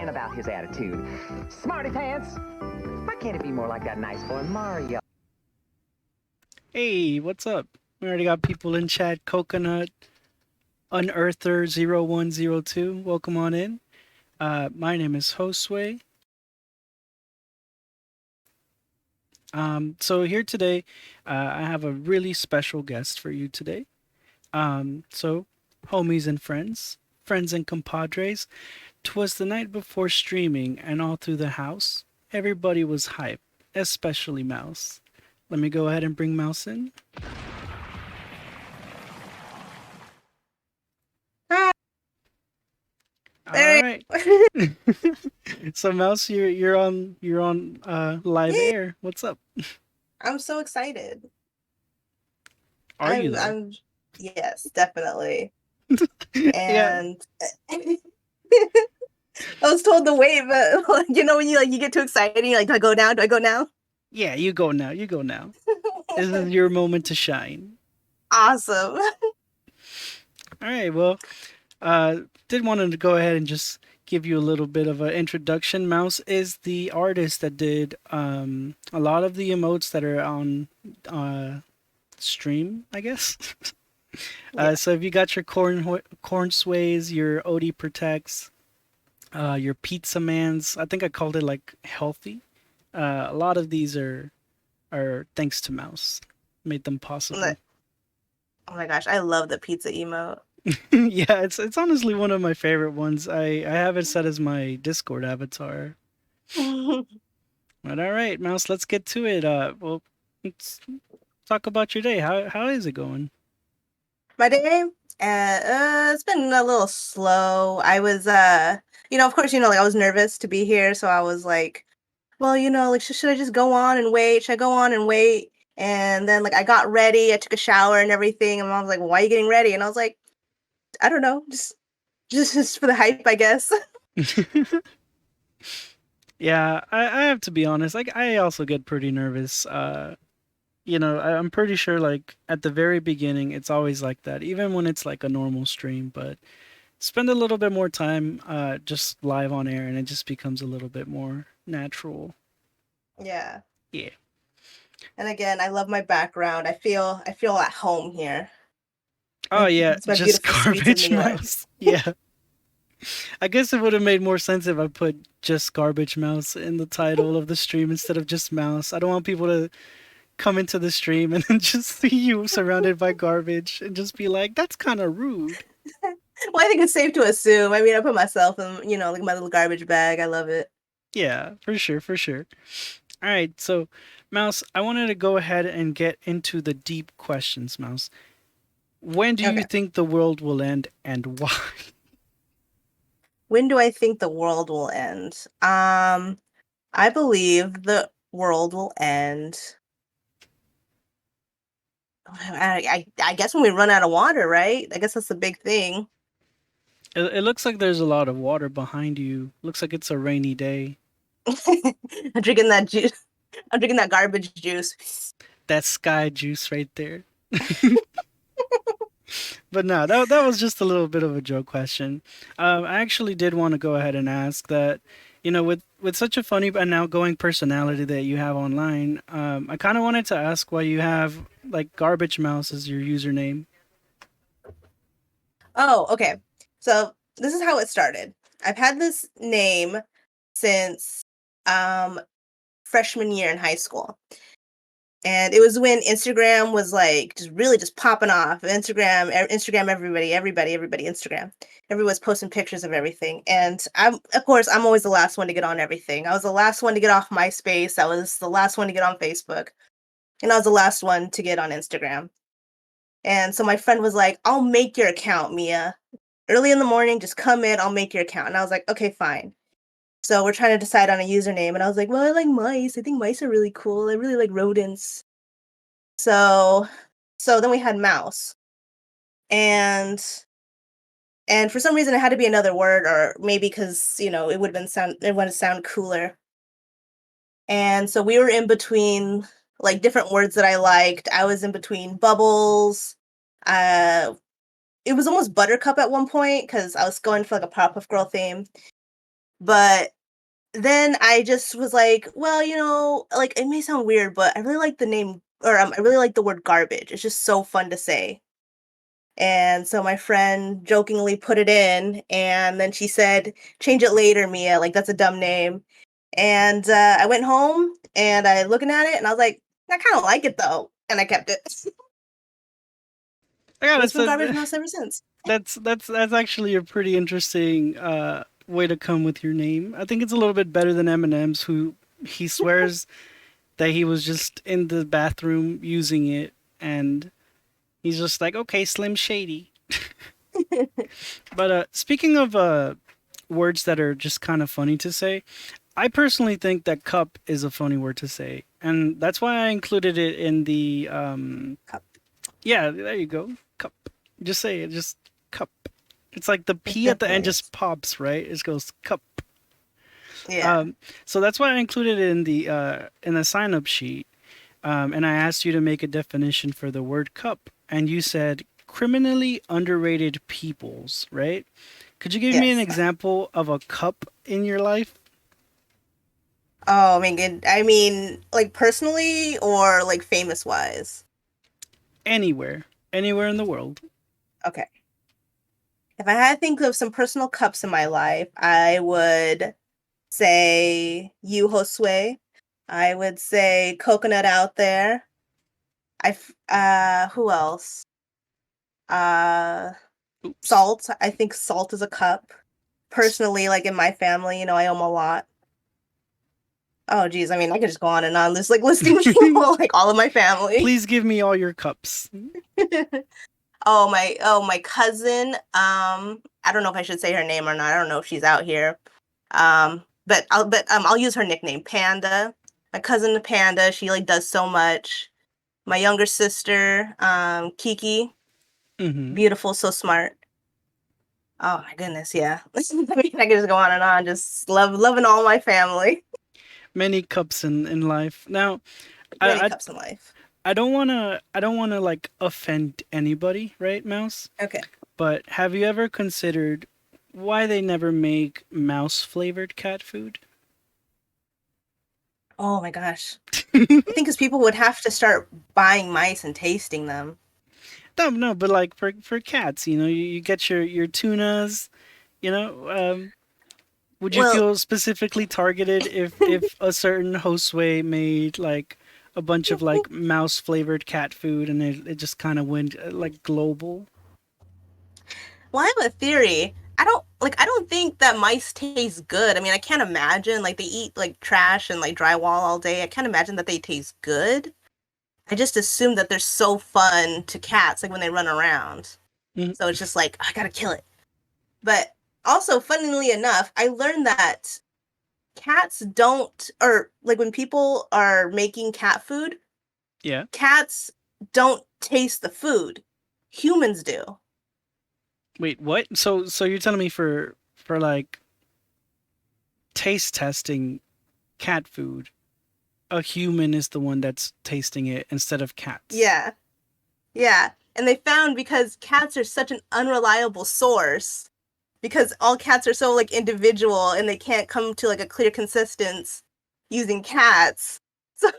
crying about his attitude. Smarty pants! Why can't it be more like that nice boy Mario? Hey, what's up? We already got people in chat. Coconut, Unearther0102. Welcome on in. My name is Hosway. So here today, I have a really special guest for you today. So, homies and friends and compadres, 'twas the night before streaming, and all through the house, everybody was hype, especially Mouse. Let me go ahead and bring Mouse in. Hi. All There. right. So Mouse, you're on live Yay. air. What's up? I'm so excited. Are you though? I'm yes, definitely. Yeah. And I was told to wait, but like, when you get too excited, you're like, do I go now? Do I go now? Yeah, you go now. You go now. This is your moment to shine. Awesome. All right. Well, did want to go ahead and just give you a little bit of an introduction. Mouse is the artist that did a lot of the emotes that are on stream, I guess. Yeah. So if you got your corn sways, your OD protects, your pizza mans, I think I called it like healthy. A lot of these are thanks to Mouse, made them possible. Oh my gosh, I love the pizza emote. Yeah, it's honestly one of my favorite ones. I have it set as my Discord avatar. But all right, Mouse, let's get to it. Well, let's talk about your day. How is it going? My day, it's been a little slow. I was, of course, like I was nervous to be here, so I was like, well, like, should I just go on and wait? Should I go on and wait? And then, like, I got ready. I took a shower and everything. And Mom was like, well, why are you getting ready? And I was like, I don't know, just for the hype, I guess. Yeah, I have to be honest. Like, I also get pretty nervous. I'm pretty sure like at the very beginning, it's always like that, even when it's like a normal stream. But spend a little bit more time just live on air, and it just becomes a little bit more natural. Yeah. Yeah. And again, I love my background. I feel at home here. Oh yeah, It's my just beautiful streets of New garbage York. mouse. Yeah. I guess it would have made more sense if I put just garbage mouse in the title of the stream instead of just mouse. I don't want people to come into the stream and then just see you surrounded by garbage and just be like, that's kind of rude. Well, I think it's safe to assume. I mean, I put myself in, like my little garbage bag. I love it. Yeah, for sure, for sure. All right, so Mouse, I wanted to go ahead and get into the deep questions, Mouse. When do you Okay. think the world will end and why? When do I think the world will end? I believe the world will end. I guess when we run out of water, right? I guess that's the big thing. It looks like there's a lot of water behind you. Looks like it's a rainy day. I'm drinking that juice. I'm drinking that garbage juice. That sky juice right there. But no, that was just a little bit of a joke question. I actually did want to go ahead and ask that, with such a funny and outgoing personality that you have online, I kind of wanted to ask why you have like Garbage Mouse as your username. Oh, okay. So this is how it started. I've had this name since um freshman year in high school. And it was when Instagram was like just really just popping off. Instagram, everybody, Instagram. Everyone was posting pictures of everything. And of course, I'm always the last one to get on everything. I was the last one to get off MySpace. I was the last one to get on Facebook. And I was the last one to get on Instagram. And so my friend was like, I'll make your account, Mia. Early in the morning, just come in, I'll make your account. And I was like, okay, fine. So we're trying to decide on a username. And I was like, well, I like mice. I think mice are really cool. I really like rodents. So then we had mouse. And for some reason it had to be another word, or maybe because, it would sound cooler. And so we were in between like different words that I liked. I was in between bubbles. Uh it was almost buttercup at one point because I was going for like a Powerpuff Girl theme. But then I just was like, well, like it may sound weird, but I really like the name, or I really like the word garbage. It's just so fun to say. And so my friend jokingly put it in, and then she said, "Change it later, Mia. Like that's a dumb name." And I went home and I looking at it, and I was like, "I kind of like it though," and I kept it. I And gotta it's been say Garbage Mouse ever since. that's actually a pretty interesting way to come with your name. I think it's a little bit better than Eminem's, who he swears that he was just in the bathroom using it, and he's just like, okay, Slim Shady. But speaking of words that are just kind of funny to say, I personally think that cup is a funny word to say, and that's why I included it in the Cup. yeah, there you go, cup. Just say it, just cup. It's like the It P at the end definitely just is. pops, right? It goes cup. Yeah. Um, so that's why I included it in the sign up sheet. And I asked you to make a definition for the word cup, and you said criminally underrated peoples, right? Could you give me an Yes. example of a cup in your life? Oh my god. I mean, like personally or like famous wise? Anywhere, anywhere in the world. Okay. If I had to think of some personal cups in my life, I would say you, Hosway. I would say coconut out there. Who else? Uh, Oops. salt. I think salt is a cup. Personally, like in my family, I owe 'em a lot. Oh geez, I mean, I could just go on and on, just like listing people, like all of my family. Please give me all your cups. Oh my cousin. I don't know if I should say her name or not. I don't know if she's out here. But I'll use her nickname, Panda. My cousin Panda, she like does so much. My younger sister, Kiki, Hmm. beautiful, so smart. Oh my goodness, yeah. I mean, I could just go on and on, just loving all my family. Many cups in life. Now, Many I cups in life. I don't wanna like offend anybody, right, Mouse? Okay. But have you ever considered why they never make mouse flavored cat food? Oh my gosh. I think because people would have to start buying mice and tasting them. No, no, but like for cats, you get your tunas, you know. Would you Well, feel specifically targeted if a certain hostway made like a bunch of like mouse flavored cat food and it just kind of went like global? well, I have a theory. I don't think that mice taste good. I mean, I can't imagine like they eat like trash and like drywall all day. I can't imagine that they taste good. I just assume that they're so fun to cats like when they run around. Mhm. So it's just like I gotta kill it. But also, funnily enough, I learned that cats don't, or like when people are making cat food, Yeah. cats don't taste the food. Humans do. Wait, what? So you're telling me for like taste testing cat food, a human is the one that's tasting it instead of cats. Yeah. Yeah. And they found because cats are such an unreliable source, because all cats are so like individual and they can't come to like a clear consistence using cats. So,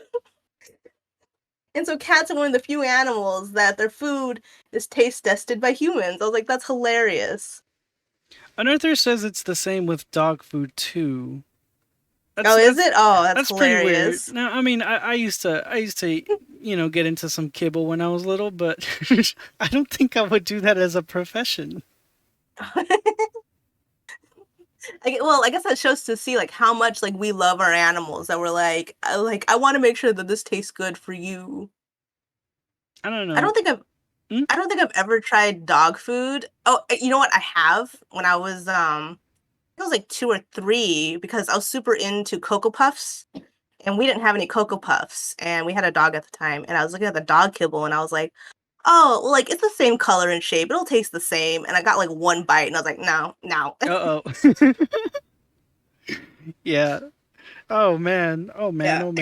and so cats are one of the few animals that their food is taste tested by humans. I was like, that's hilarious. Another says it's the same with dog food too. Oh, is That's it? Oh, that's that's pretty weird. hilarious. Now, I mean, I used to get into some kibble when I was little, but I don't think I would do that as a profession. Well, I guess that shows to see like how much like we love our animals, that we're like I want to make sure that this tastes good for you. I don't I know. don't think I've Hmm? I don't think I've ever tried dog food. Oh, you know what? I have when I was like 2 or 3, because I was super into Cocoa Puffs, and we didn't have any Cocoa Puffs, and we had a dog at the time, and I was looking at the dog kibble and I was like, "Oh, well, like it's the same color and shape. It'll taste the same." And I got like 1 bite and I was like, "No, no." Uh oh. Yeah. Oh man. Oh man. Yeah. Oh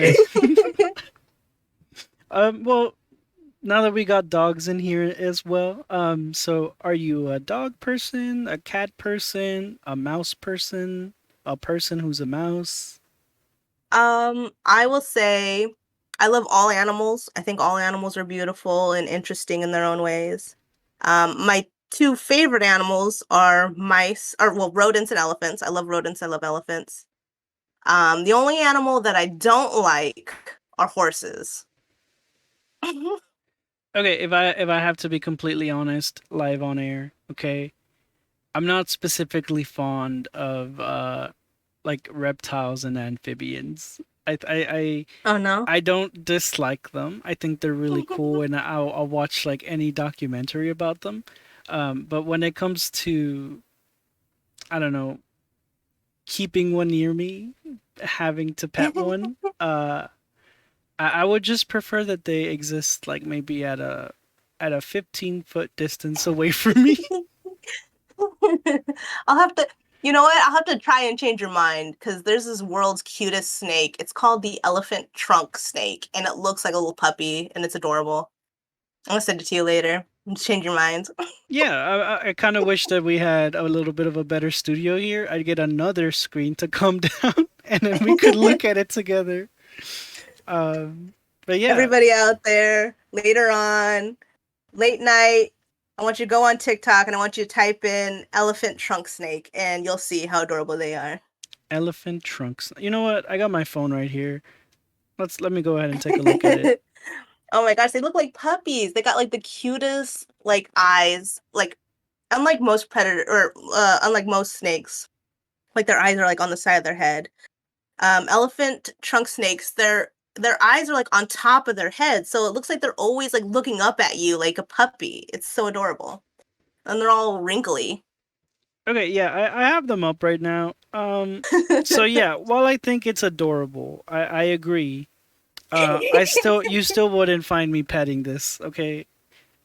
man. Well, now that we got dogs in here as well, so are you a dog person, a cat person, a mouse person? a person who's a mouse? I will say I love all animals. I think all animals are beautiful and interesting in their own ways. My two favorite animals are mice, or well, rodents and elephants. I love rodents. I love elephants. The only animal that I don't like are horses. Okay, if I have to be completely honest, live on air, okay, I'm not specifically fond of like reptiles and amphibians. I Oh no. I don't dislike them. I think they're really cool, and I'll watch like any documentary about them. But when it comes to, I don't know, keeping one near me, having to pet one, I would just prefer that they exist like maybe at a 15-foot distance away from me. I'll have to, you know what? I'll have to try and change your mind because there's this world's cutest snake. It's called the elephant trunk snake, and it looks like a little puppy, and it's adorable. I'm gonna send it to you later. Change your mind. Yeah, I kind of wish that we had a little bit of a better studio here. I'd get another screen to come down, and then we could look at it together. Um, but yeah, Everybody out there, later on, late night, I want you to go on TikTok and I want you to type in elephant trunk snake, and you'll see how adorable they are. elephant trunks. You know what? I got my phone right here. Let me go ahead and take a look at it. Oh my gosh, they look like puppies. They got like the cutest like eyes. Like unlike most predator or unlike most snakes, like their eyes are like on the side of their head. Elephant trunk snakes, their eyes are like on top of their head, so it looks like they're always like looking up at you like a puppy. It's so adorable. And they're all wrinkly. Okay, yeah, I have them up right now. So yeah, while I think it's adorable, I agree. You still wouldn't find me petting this, okay?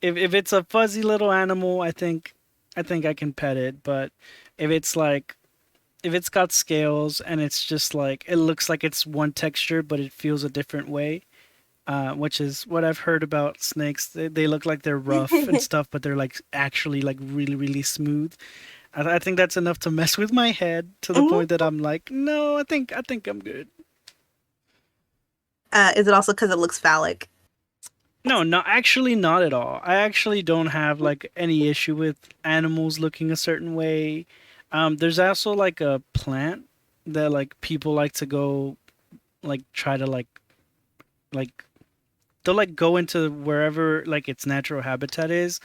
If it's a fuzzy little animal, I think I can pet it, but if it's like if it's got scales and it's just like it looks like it's one texture but it feels a different way, which is what I've heard about snakes. They look like they're rough and stuff, but they're like actually like really really smooth. I think that's enough to mess with my head to the point that I'm like, no, I think I'm good. Is it also because it looks phallic? No, not actually, not at all. I actually don't have like any issue with animals looking a certain way. There's also like a plant that like people like to go like try to like they'll like go into wherever like its natural habitat is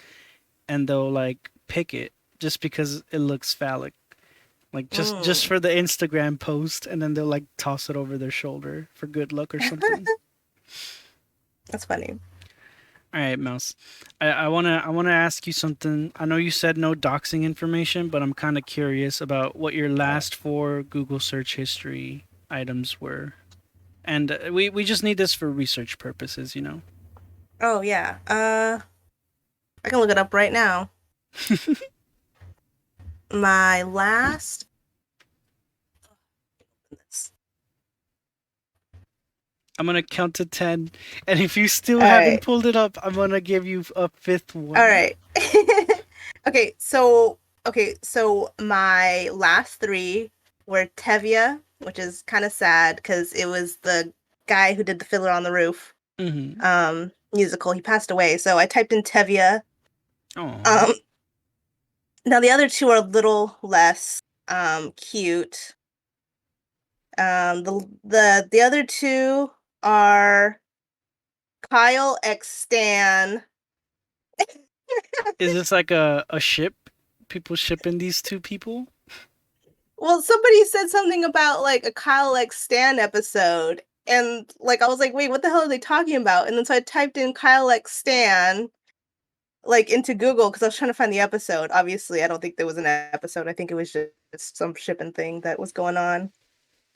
and they'll like pick it just because it looks phallic. Like just Mm, for the Instagram post and then they'll like toss it over their shoulder for good luck or something. that's funny. All right, Mouse. I wanna ask you something. I know you said no doxing information, but I'm kind of curious about what your last four Google search history items were. And we just need this for research purposes, you know. Oh yeah. I can look it up right now. My last. I'm gonna count to 10, and if you still All haven't right. pulled it up, I'm gonna give you a fifth All one. right. Okay, so my last three were Tevye, which is kind of sad because it was the guy who did the Fiddler on the Roof Mm-hmm. musical. He passed away, so I typed in Tevye. Oh, Um, Now the other two are a little less cute. The other two are Kyle X Stan. is this like a ship? People shipping these two people? Well, somebody said something about like a Kyle X Stan episode, and like I was like, wait, what the hell are they talking about? And then so I typed in Kyle X Stan like into Google because I was trying to find the episode. Obviously, I don't think there was an episode. I think it was just some shipping thing that was going on.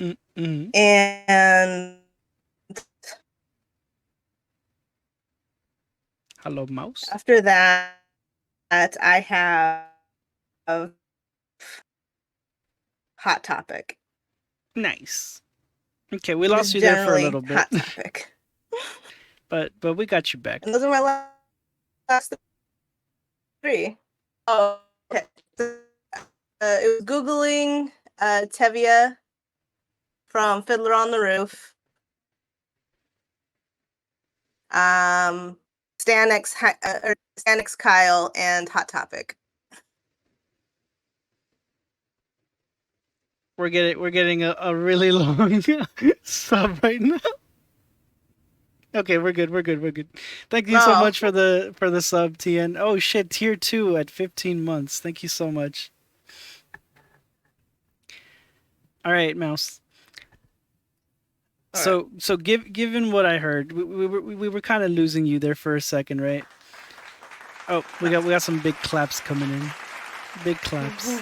Mm-hmm. And Hello, Mouse. after that, I have Hot Topic. Nice. Okay, we lost Just you there for a generally little bit, Hot Topic. but we got you back. And those are my last three. Oh, okay. It was Googling Tevia from Fiddler on the Roof. Stan X Kyle and Hot Topic. We're getting a really long sub right now. Okay, we're good. Thank you so No. much for the sub, TN. Oh shit, tier 2 at 15 months. Thank you so much. All right, Mouse. All So given what I heard, we were kind of losing you there for a second, right? Oh, we got some big claps coming in. Big claps.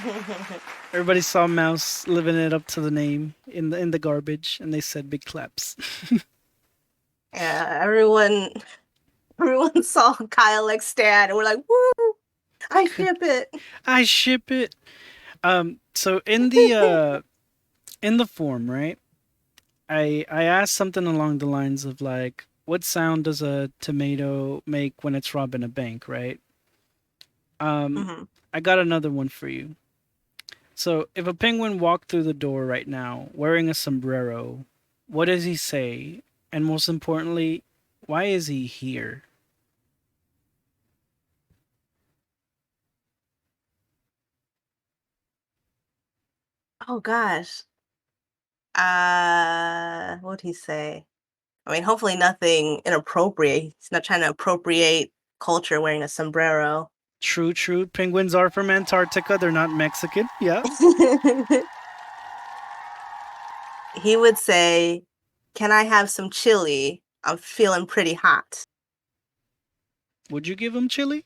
Everybody saw Mouse living it up to the name in the garbage, and they said big claps. Yeah, everyone saw Kyle like Stan, and we're like, woo! I ship it. I ship it. So in the form, right? I asked something along the lines of like, what sound does a tomato make when it's robbing a bank, right? Mm-hmm. I got another one for you. So if a penguin walked through the door right now wearing a sombrero, what does he say? And most importantly, why is he here? Oh gosh. What'd he say? I mean, hopefully nothing inappropriate. He's not trying to appropriate culture wearing a sombrero. True, true. Penguins are from Antarctica. They're not Mexican. Yeah. He would say, "Can I have some chili? I'm feeling pretty hot." Would you give him chili?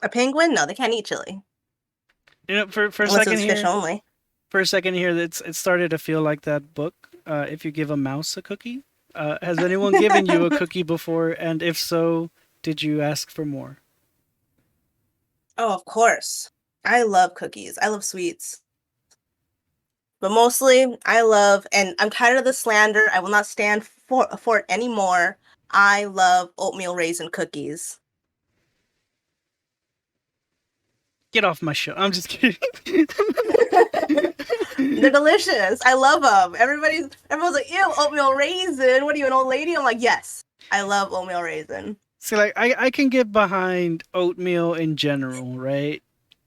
A penguin? No, they can't eat chili You know, for a unless second it's fish here, only. it started to feel like that book. If you give a mouse a cookie, has anyone given you a cookie before? And if so, did you ask for more? Oh, of course. I love cookies. I love sweets. But mostly, I love, and I'm tired of the slander. I will not stand for it anymore. I love oatmeal raisin cookies. Get off my show. I'm just kidding. They're delicious. I love them. Everyone's like, ew, oatmeal raisin. What are you, an old lady? I'm like, yes, I love oatmeal raisin. See, like I can get behind oatmeal in general, right?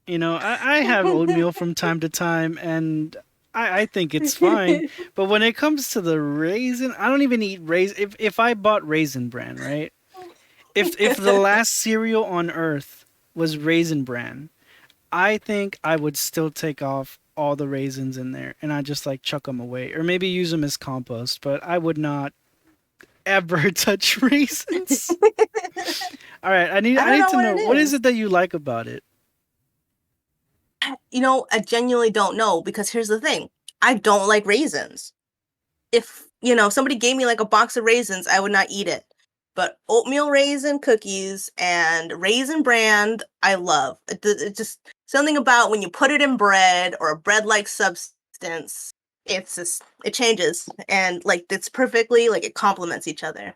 You know, I have oatmeal from time to time, and I think it's fine. But when it comes to the raisin, I don't even eat raisin. If I bought Raisin Bran, right? If the last cereal on earth was Raisin Bran, I think I would still take off all the raisins in there and I just like chuck them away or maybe use them as compost. But I would not ever touch raisins. All right, I need to know what is it that you like about it. You know, I genuinely don't know because here's the thing. I don't like raisins. If, somebody gave me like a box of raisins, I would not eat it. But oatmeal raisin cookies and Raisin Bran, I love. It just something about when you put it in bread or a bread-like substance, it changes and like it's perfectly like it complements each other.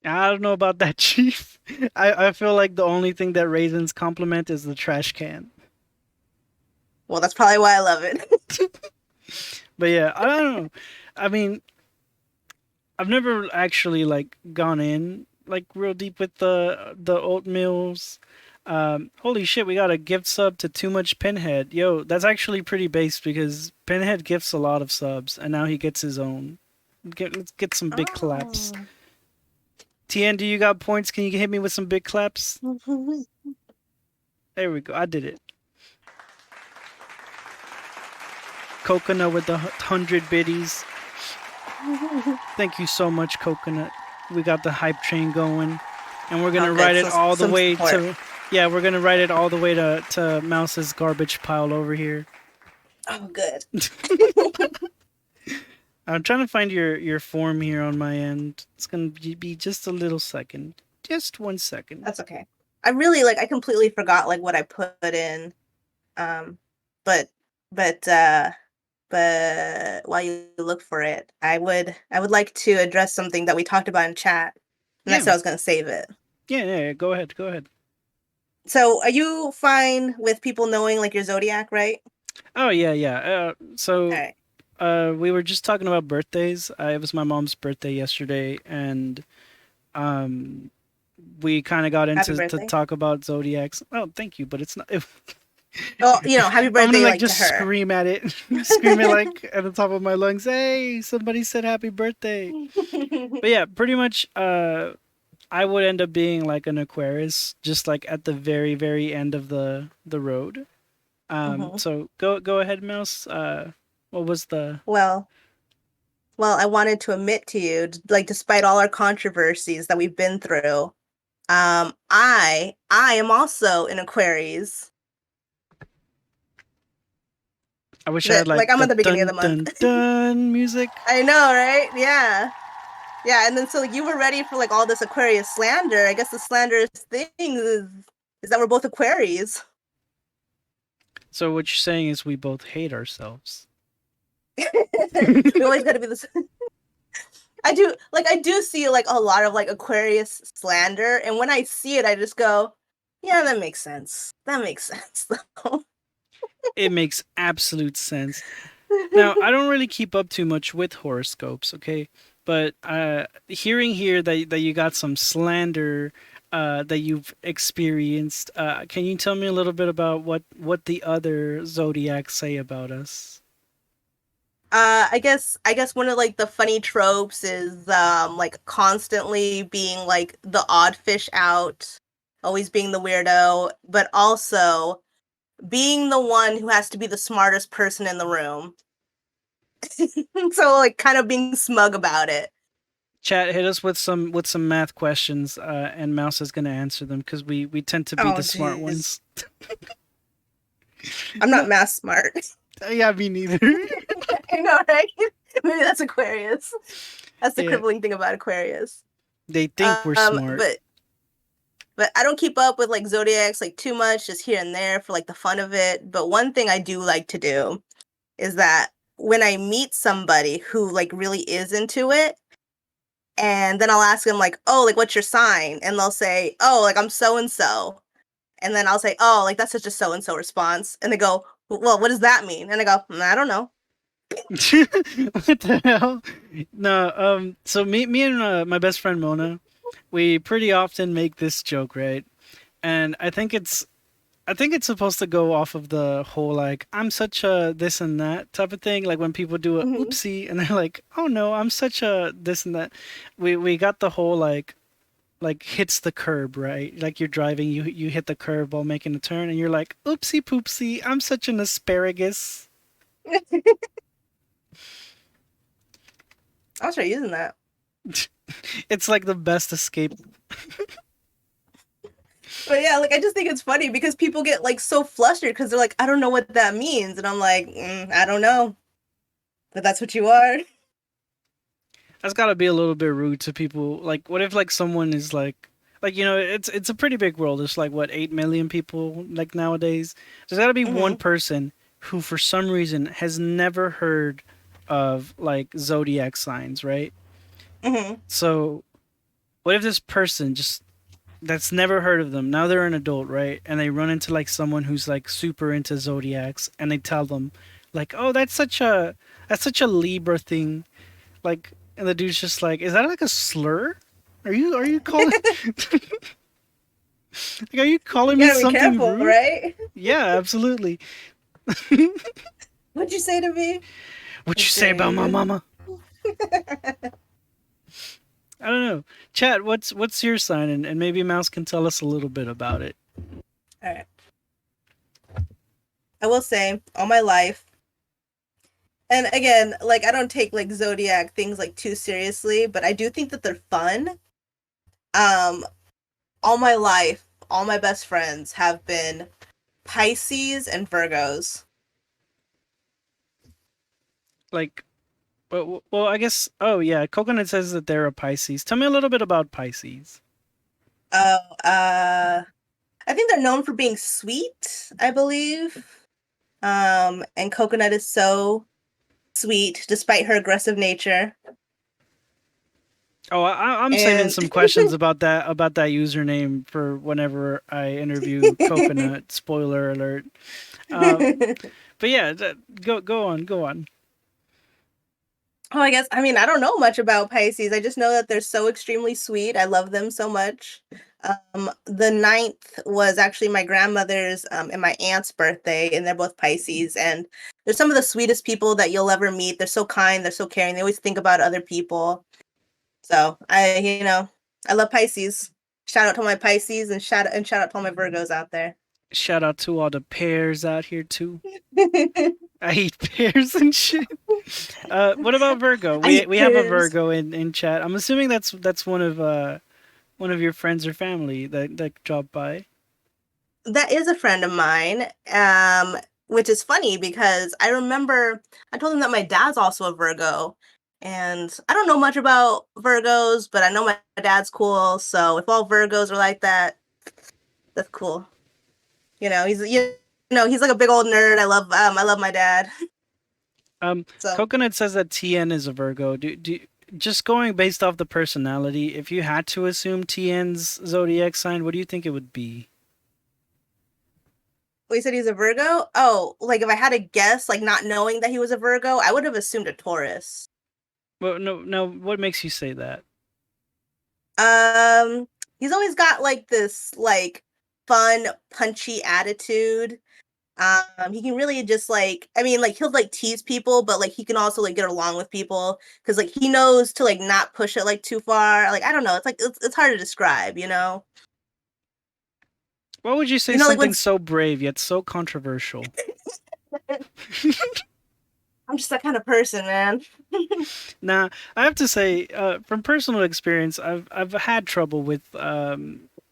I don't know about that, Chief. I feel like the only thing that raisins complement is the trash can. Well, that's probably why I love it. But yeah, I don't know. I mean, I've never actually like gone in like real deep with the oatmeals. Holy shit, we got a gift sub to Too Much Pinhead. Yo, that's actually pretty based because Pinhead gifts a lot of subs, and now he gets his own. Let's get some big claps. TN, do you got points? Can you hit me with some big claps? There we go. I did it. Coconut with the 100 biddies. Thank you so much, Coconut. We got the hype train going, and we're gonna ride it all the way to. Yeah, we're gonna ride it all the way to Mouse's garbage pile over here. Oh, good. I'm trying to find your form here on my end. It's gonna be just a little second. Just 1 second. That's okay. I completely forgot like what I put in. But while you look for it, I would like to address something that we talked about in chat. And I said I was gonna save it. Yeah, go ahead. So are you fine with people knowing like your zodiac, right? Oh yeah, yeah. All So right. we were just talking about birthdays. It was my mom's birthday yesterday, and um, we kind of got Happy into to birthday. talk about zodiacs. Oh, thank you, but it's not. Oh, happy I'm gonna birthday like like to just her. scream at it, scream it like at the top of my lungs. Hey, somebody said happy birthday. But yeah, pretty much. I would end up being like an Aquarius, just like at the very, very end of the road. Mhm. So go ahead, Mouse. What was the? Well, well, I wanted to admit to you, like despite all our controversies that we've been through, I am also an Aquarius. I wish I had That like like I'm the at the beginning of the dun month. dun dun music. I know, right? Yeah. Yeah, and then so like you were ready for like all this Aquarius slander. I guess the slanderous thing is that we're both Aquarius. So what you're saying is we both hate ourselves. We always gotta be this. I do see like a lot of like Aquarius slander, and when I see it, I just go, yeah, that makes sense. That makes sense though. It makes absolute sense. Now, I don't really keep up too much with horoscopes, okay? But hearing here that you got some slander that you've experienced, can you tell me a little bit about what the other zodiacs say about us? I guess one of like the funny tropes is like constantly being like the odd fish out, always being the weirdo, but also being the one who has to be the smartest person in the room. So like kind of being smug about it. Chat, hit us with some math questions, and Mouse is gonna answer them because we tend to be Oh the smart jeez. ones. I'm not No, math smart. yeah, me neither. I know, right? Maybe that's Aquarius. That's the Yeah, crippling thing about Aquarius. they think we're Um, smart. but but I don't keep up with like zodiacs like too much, just here and there for like the fun of it. But one thing I do like to do is that when I meet somebody who like really is into it, and then I'll ask them like, "Oh, like what's your sign?" And they'll say, "Oh, like I'm so and so." And then I'll say, "Oh, like that's such a so and so response." And they go, "Well, what does that mean?" And I go, I don't know." What the hell? No, so me and my best friend Mona, we pretty often make this joke, right? And I think it's supposed to go off of the whole like I'm such a this and that type of thing. Like when people do a Hmm. oopsie and they're like, "Oh no, I'm such a this and that." We got the whole like hits the curb, right? Like you're driving, you hit the curb while making a turn and you're like, "Oopsie poopsie, I'm such an asparagus." I'll start using that. It's like the best escape. But yeah, like I just think it's funny because people get like so flustered because they're like, I don't know what that means, and I'm like, I don't know, but that's what you are. That's got to be a little bit rude to people. Like, what if like someone is like it's a pretty big world. There's like what 8 million people like nowadays. There's got to be one Hmm. person who, for some reason, has never heard of like zodiac signs, right? Hmm. So, what if this person just that's never heard of them now they're an adult, right? And they run into like someone who's like super into zodiacs, and they tell them, like, "Oh, that's such a Libra thing." Like, and the dude's just like, "Is that like a slur? Are you calling like, are you calling You me gotta be something careful, rude?" right? Yeah, absolutely. What'd you say to me? What How you say dare about my you? mama? I don't know. Chat, what's your sign? And maybe Mouse can tell us a little bit about it. All right. I will say, all my life, and again, like I don't take like zodiac things like too seriously, but I do think that they're fun. Um, all my life, all my best friends have been Pisces and Virgos. Like, well, I guess. Oh yeah, Coconut says that they're a Pisces. Tell me a little bit about Pisces. Oh, I think they're known for being sweet, I believe. And Coconut is so sweet despite her aggressive nature. Oh, I'm saving And some questions about that username for whenever I interview Coconut. Spoiler alert. Uh, but yeah, go on. Oh, I mean, I don't know much about Pisces. I just know that they're so extremely sweet. I love them so much. The ninth was actually my grandmother's and my aunt's birthday, and they're both Pisces. And they're some of the sweetest people that you'll ever meet. They're so kind, they're so caring. They always think about other people. So I love Pisces. Shout out to my Pisces and shout out to all my Virgos out there. Shout out to all the pears out here too. I eat pears and shit. What about Virgo? I We eat we have a pears. Virgo in chat. I'm assuming that's one of your friends or family that dropped by. That is a friend of mine, which is funny because I remember I told him that my dad's also a Virgo, and I don't know much about Virgos, but I know my dad's cool. So if all Virgos are like that, that's cool. He's like a big old nerd. I love my dad. So Coconut says that TN is a Virgo. Just going based off the personality, if you had to assume TN's zodiac sign, what do you think it would be? we said he's a Virgo. Oh, like if I had to guess, like not knowing that he was a Virgo, I would have assumed a Taurus. Well, no. What makes you say that? Um, he's always got like this like fun, punchy attitude. He can really just like I mean, like he'll like tease people, but like he can also like get along with people because like he knows to like not push it like too far. Like I don't know, it's hard to describe, you know. What would you say Like when something so brave yet so controversial? I'm just that kind of person, man. Now, I have to say, from personal experience, I've had trouble with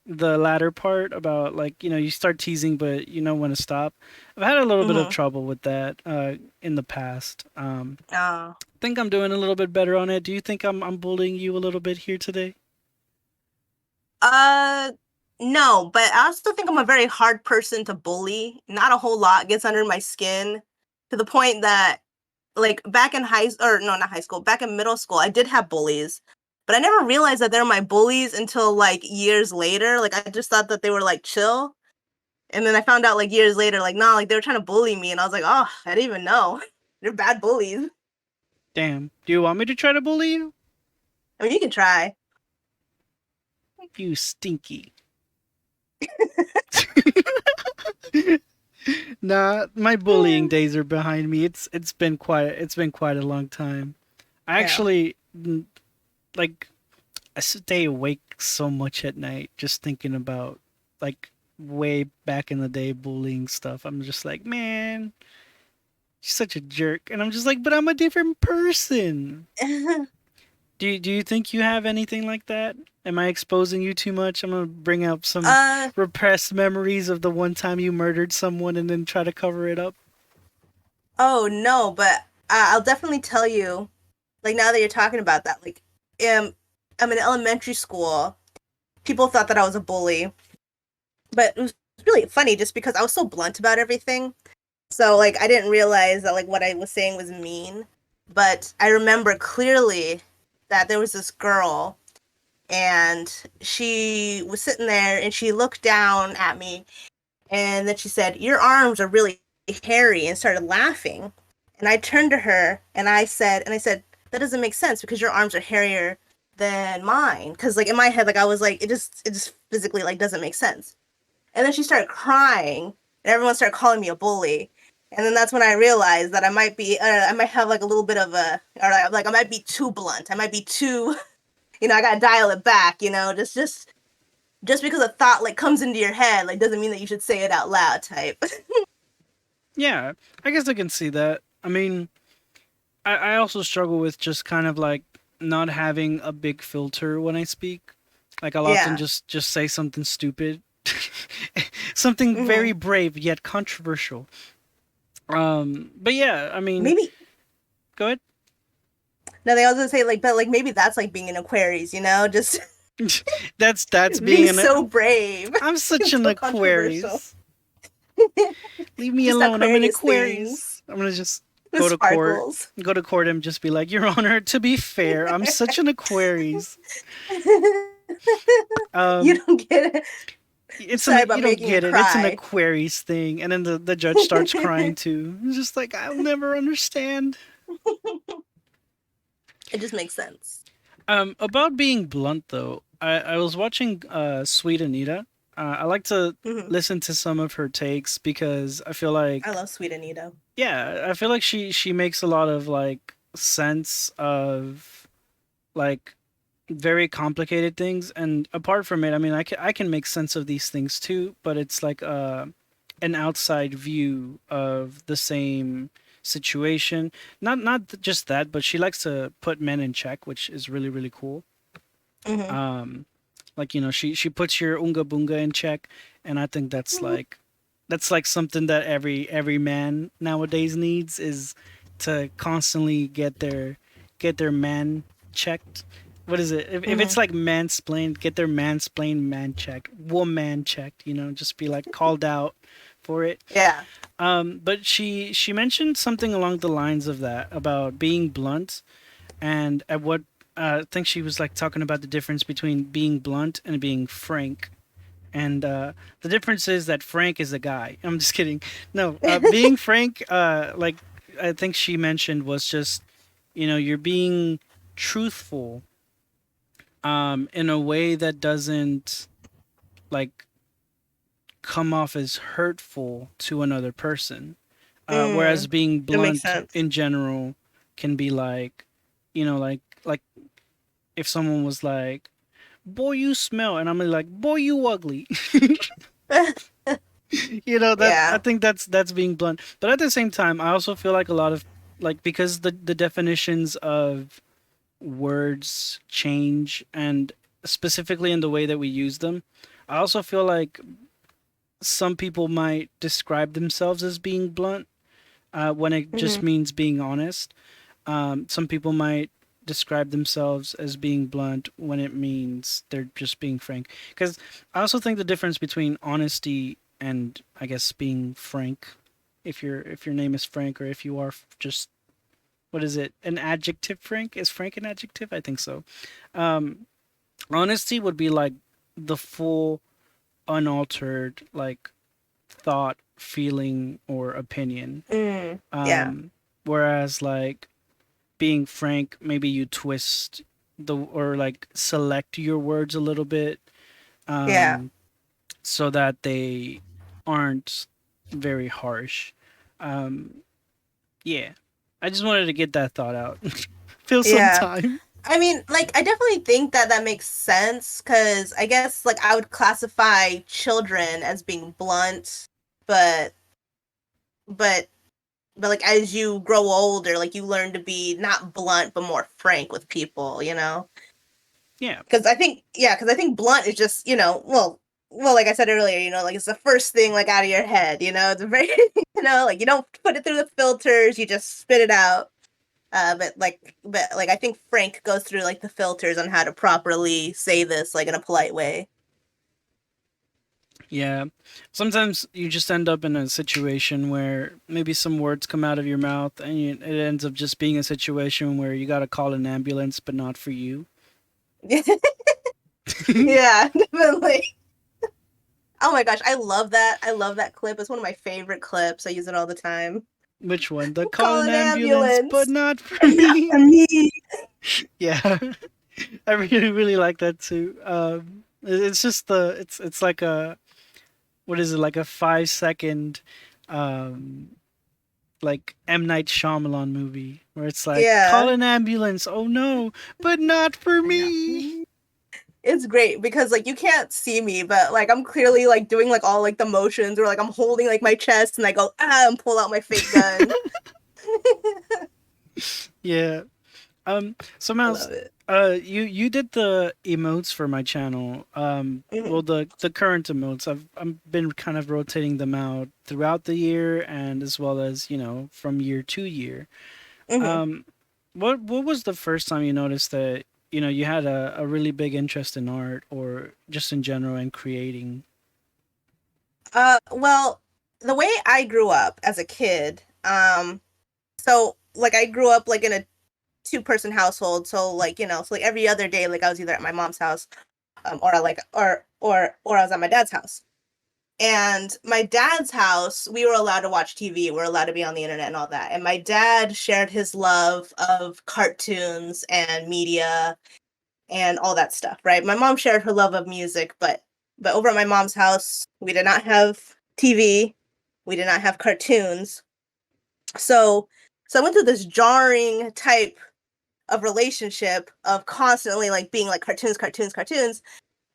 the latter part about like you start teasing but you know when to stop. I've had a little bit of Mm-hmm. trouble with that in the past. Oh. Think I'm doing a little bit better on it. Do you think I'm bullying you a little bit here today? Uh, no, but I also think I'm a very hard person to bully. Not a whole lot gets under my skin to the point that, like, back in or no, not high school, back in middle school, I did have bullies, but I never realized that they're my bullies until like years later. Like, I just thought that they were like chill. And then I found out like years later, like, nah, like they were trying to bully me. And I was like, oh, I didn't even know. They're bad bullies. Damn. Do you want me to try to bully you? I mean, you can try. You stinky. Nah, my bullying days are behind me. It's been quite a long time. I Yeah. actually like I stay awake so much at night just thinking about like way back in the day bullying stuff. I'm just like, man, you're such a jerk. And I'm just like, but I'm a different person. Do you think you have anything like that? Am I exposing you too much? I'm gonna bring up some uh, repressed memories of the one time you murdered someone and then try to cover it up. oh no, but I'll definitely tell you, like now that you're talking about that, like, I'm in elementary school. People thought that I was a bully, but it was really funny just because I was so blunt about everything. So like I didn't realize that like what I was saying was mean. But I remember clearly that there was this girl and she was sitting there and she looked down at me and then she said, "Your arms are really hairy," and started laughing. And I turned to her and I said, "That doesn't make sense because your arms are hairier than mine." Because like in my head, like I was like, it just physically like doesn't make sense. And then she started crying, and everyone started calling me a bully. And then that's when I realized that I might have like a little bit of or like I might be too blunt. I might be too, I gotta dial it back. Just because a thought like comes into your head, like doesn't mean that you should say it out loud. Type. Yeah, I guess I can see that. I mean, I also struggle with just kind of like not having a big filter when I speak. Like I'll often Yeah. just say something stupid. Something Hmm. very brave yet controversial. But yeah, I mean, Maybe go ahead. no. They also say like, but like maybe that's like being an Aquarius. Just That's being being an. so brave I'm such and an so controversial. Aquarius. Leave me Just alone. I'm an Aquarius things. Aquarius. I'm gonna just The go to court, sparkles. and just be like, Your Honor, to be fair, I'm such an Aquarius. You Um, don't get it. Sorry you about don't making you get it. It's an cry. Aquarius thing, and then the judge starts crying too. It's just like I'll never understand. It just makes sense. About being blunt though, I was watching Sweet Anita. I like to Hmm. listen to some of her takes because I feel like I love Sweet Anita. yeah, I feel like she makes a lot of like sense of like very complicated things, and apart from it, I mean, I can make sense of these things too, but it's like an outside view of the same situation. Not just that, but she likes to put men in check, which is really really cool. Hmm. Um, like she puts your unga bunga in check, and I think that's like something that every man nowadays needs is to constantly get their man checked. What is it? If Hmm. it's like mansplained, get their mansplained man checked, woman checked. Just be like called out for it. Yeah. But she mentioned something along the lines of that about being blunt and at what I think she was like talking about the difference between being blunt and being frank. And the difference is that Frank is a guy. I'm just kidding. No, being Frank, like I think she mentioned, was just you're being truthful, in a way that doesn't like come off as hurtful to another person. Whereas Mm, being that makes blunt sense. in general can be like, like if someone was like, "Boy, you smell," and I'm like, "Boy, you ugly." That I Yeah. think that's being blunt. But at the same time, I also feel like a lot of like because the definitions of words change and specifically in the way that we use them. I also feel like some people might describe themselves as being blunt when it Hmm. just means being honest. Some people might describe themselves as being blunt when it means they're just being frank. Because I also think the difference between honesty and I guess being frank, if your name is Frank or if you are just what is it, an adjective? Frank, is Frank an adjective? I think so. Um, Honesty would be like the full, unaltered like thought, feeling, or opinion. Mm, yeah. Um, Whereas like being frank, maybe you twist the or like select your words a little bit, Yeah. um, so that they aren't very harsh. Um, yeah, I just wanted to get that thought out. Feel some Yeah. time. I mean, like, I definitely think that that makes sense because I guess, like, I would classify children as being blunt, but, but, but, like, as you grow older, like, you learn to be not blunt, but more frank with people, you know? Yeah, Because I think blunt is just, like I said earlier, like, it's the first thing, like, out of your head, it's a very, like, you don't put it through the filters, you just spit it out. But I think Frank goes through like the filters on how to properly say this like in a polite way. yeah. Sometimes you just end up in a situation where maybe some words come out of your mouth, and it ends up just being a situation where you gotta call an ambulance, but not for you. Yeah, definitely. Oh my gosh, I love that. I love that clip. It's one of my favorite clips. I use it all the time. Which one? The call Call an an ambulance, but ambulance. not for Not me. for me. Yeah, I really really like that too. It's just it's like a what is it, like a 5 second, um, like M Night Shyamalan movie where it's like call Yeah. an ambulance. Oh no, but not for Not for me. me. It's great because like you can't see me, but like I'm clearly like doing like all like the motions or like I'm holding like my chest and I go and pull out my fake gun. Yeah. So I Mouse, love it. you did the emotes for my channel. Well, Hmm. the current emotes, I've been kind of rotating them out throughout the year and as well as from year to year. Hmm. Um, what was the first time you noticed that you had a really big interest in art or just in general in creating? Well, the way I grew up as a kid, so like I grew up like in a two-person household, so like so like every other day like I was either at my mom's house, or like or I was at my dad's house. And my dad's house, we were allowed to watch TV, we're allowed to be on the internet and all that. And my dad shared his love of cartoons and media and all that stuff, right? My mom shared her love of music, but over at my mom's house, we did not have TV, we did not have cartoons. So so I went through this jarring type of relationship of constantly like being like cartoons, cartoons, cartoons,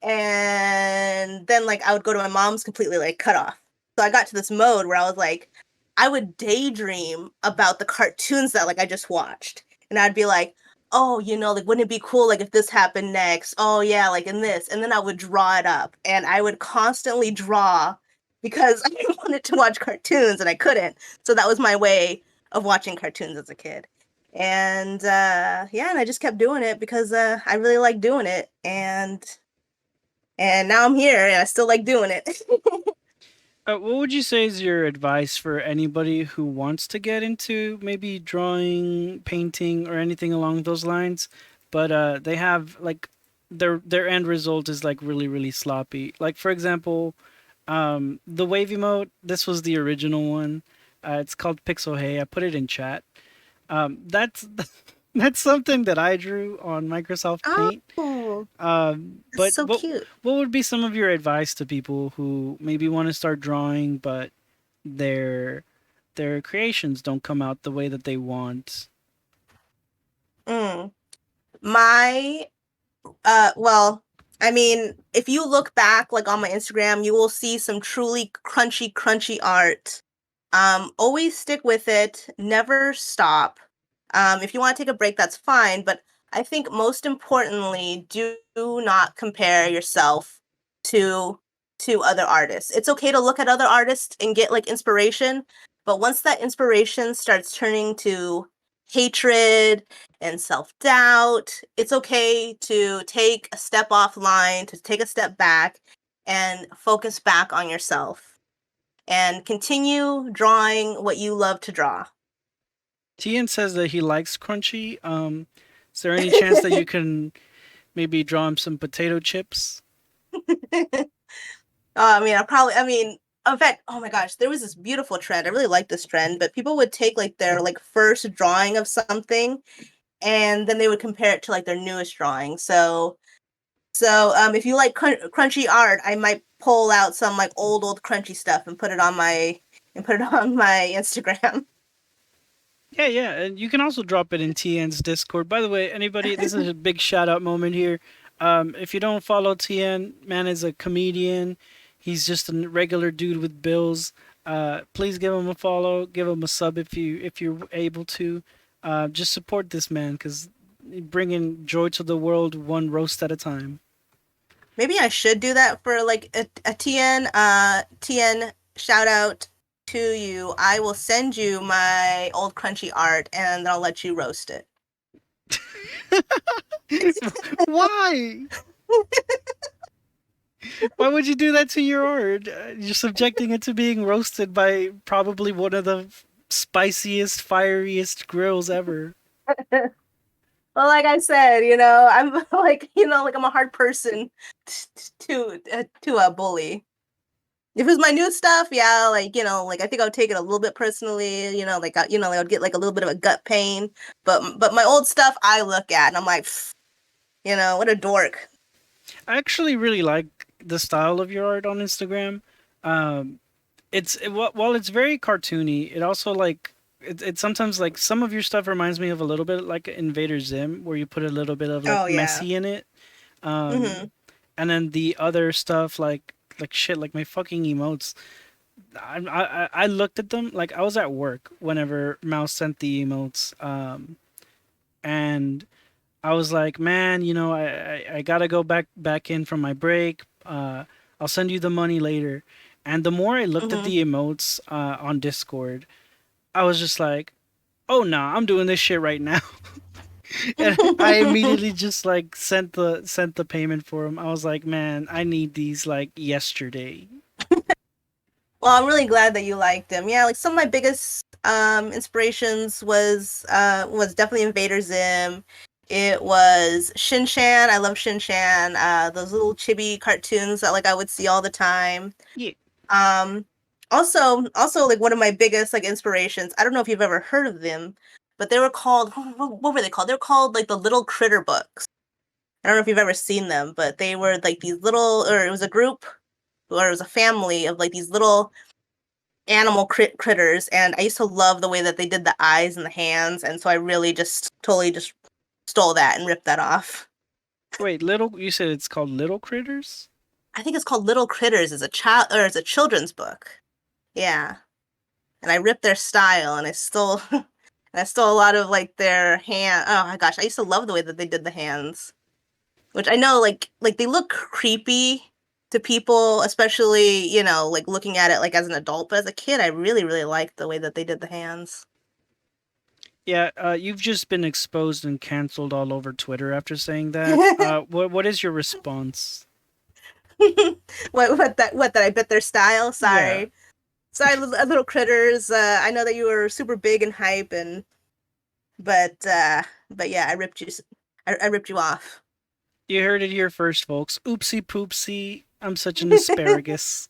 and then like I would go to my mom's completely like cut off. So I got to this mode where I was like, I would daydream about the cartoons that like I just watched, and I'd be like, oh, like wouldn't it be cool like if this happened next? Oh yeah, like in this, and then I would draw it up, and I would constantly draw because I wanted to watch cartoons and I couldn't. So that was my way of watching cartoons as a kid. And yeah, and I just kept doing it because I really like doing it, and now I'm here and I still like doing it. What would you say is your advice for anybody who wants to get into maybe drawing, painting, or anything along those lines, but they have like their end result is like really really sloppy. Like for example, the wavy mode. This was the original one. It's called Pixel Hey. I put it in chat. That's that's something that I drew on Microsoft Paint. Oh, that's But so cute. what would be some of your advice to people who maybe want to start drawing, but their their creations don't come out the way that they want? Mm. My well, I mean, if you look back like on my Instagram, you will see some truly crunchy art. Always stick with it, never stop. If you want to take a break, that's fine, but I think most importantly, do not compare yourself to other artists. It's okay to look at other artists and get like inspiration, but once that inspiration starts turning to hatred and self-doubt, it's okay to take a step offline, to take a step back and focus back on yourself and continue drawing what you love to draw. Tian says that he likes crunchy. Is there any chance that you can maybe draw him some potato chips? I mean, in fact, oh my gosh, there was this beautiful trend. I really like this trend, but people would take like their like first drawing of something and then they would compare it to like their newest drawing. So if you like crunchy art, I might pull out some like old crunchy stuff and put it on my Instagram. Yeah, yeah, and you can also drop it in TN's Discord. By the way, anybody, this is a big shout out moment here. If you don't follow TN, man is a comedian. He's just a regular dude with bills. Please give him a follow, give him a sub if you're able to. Just support this man because bringing joy to the world one roast at a time. Maybe I should do that for like a TN. TN, shout out to you. I will send you my old crunchy art and I'll let you roast it. Why? Why would you do that to your art? You're subjecting it to being roasted by probably one of the spiciest, fieriest grills ever. Well, like I said, I'm like, like I'm a hard person to a bully. If it was my new stuff, yeah, like, like I think I would take it a little bit personally, like, like I would get like a little bit of a gut pain. But my old stuff, I look at and I'm like, what a dork. I actually really like the style of your art on Instagram. Um, while it's very cartoony, it also like it sometimes like some of your stuff reminds me of a little bit like Invader Zim, where you put a little bit of like Oh yeah. messy in it. Mm-hmm. And then the other stuff like shit like my fucking emotes. I looked at them like I was at work whenever Mouse sent the emotes, and I was like, man, I gotta go back in from my break. I'll send you the money later. And the more I looked at Mm-hmm. the emotes on Discord, I was just like, oh no, I'm doing this shit right now. And I immediately just like sent the payment for them. I was like, man, I need these like yesterday. Well, I'm really glad that you liked them. Yeah, like some of my biggest inspirations was definitely Invader Zim. It was Shin Chan. I love Shin Chan. Those little chibi cartoons that like I would see all the time. Yeah. Um, also like one of my biggest like inspirations. I don't know if you've ever heard of them, but they were called what were they called? They're called like the Little Critter books. I don't know if you've ever seen them, but they were like these little, or it was a group, or it was a family of like these little animal critters, and I used to love the way that they did the eyes and the hands, and so I really just totally just stole that and ripped that off. Wait, little. You said it's called Little Critters. I think it's called Little Critters as a child or as a children's book. Yeah. And I ripped their style and I stole and I stole a lot of like their hand. Oh my gosh, I used to love the way that they did the hands. Which I know like they look creepy to people, especially, you know, like looking at it like as an adult, but as a kid I really really liked the way that they did the hands. Yeah, you've just been exposed and canceled all over Twitter after saying that. What is your response? What that I bit their style? Yeah, Sorry. Sorry, little critters. I know that you were super big and hype, and but yeah, I ripped you off. you heard it here first, folks. Oopsie poopsie. I'm such an asparagus.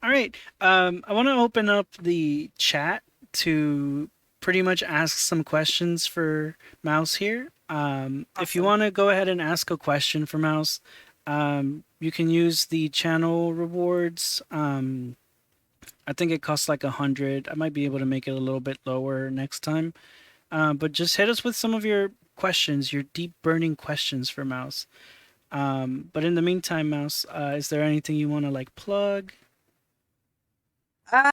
All right. I want to open up the chat to pretty much ask some questions for Mouse here. If you Awesome. want to go ahead and ask a question for Mouse, you can use the channel rewards. I think it costs like 100. I might be able to make it a little bit lower next time. But just hit us with some of your questions, your deep burning questions for Mouse. But in the meantime, Mouse, is there anything you want to like plug? Uh,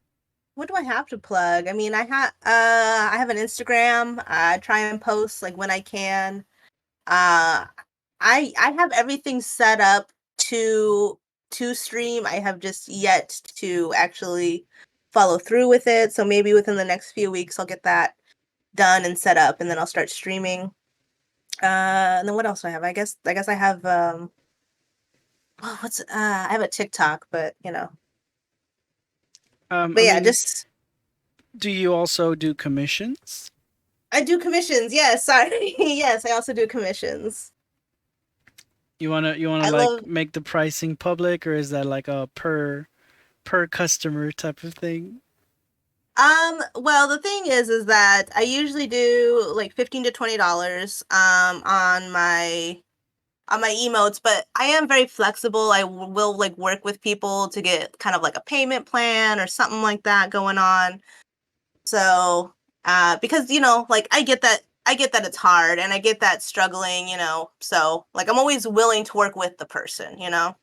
what do I have to plug? I mean, I have an Instagram. I try and post like when I can. Uh, I have everything set up to stream. I have just yet to actually follow through with it. So maybe within the next few weeks I'll get that done and set up, and then I'll start streaming. And then what else do I have? I guess I have what's I have a TikTok, but you know. I But yeah, mean, just do you also do commissions? I do commissions. Yes, sorry. Yes, I also do commissions. You wanna I like love make the pricing public, or is that like a per customer type of thing? well, the thing is that I usually do like $15 to $20 on my emotes, but I am very flexible. Will like work with people to get kind of like a payment plan or something like that going on. So, because you know, like I get that it's hard and I get that struggling, you know. So, like I'm always willing to work with the person, you know.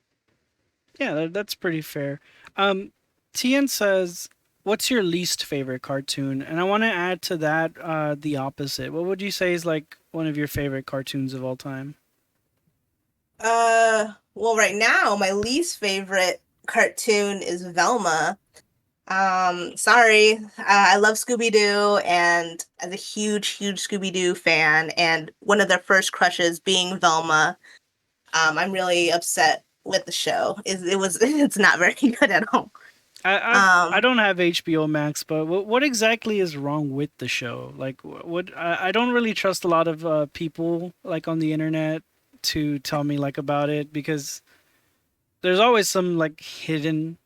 Yeah, that's pretty fair. Um, Tien says, "What's your least favorite cartoon?" And I want to add to that the opposite. What would you say is like one of your favorite cartoons of all time? Well, right now my least favorite cartoon is Velma. Sorry. I love Scooby Doo, and as a huge Scooby Doo fan, and one of their first crushes being Velma, I'm really upset with the show. It's not very good at all. I Um, don't have HBO Max, but what exactly is wrong with the show? Like, what I don't really trust a lot of people like on the internet to tell me like about it because there's always some like hidden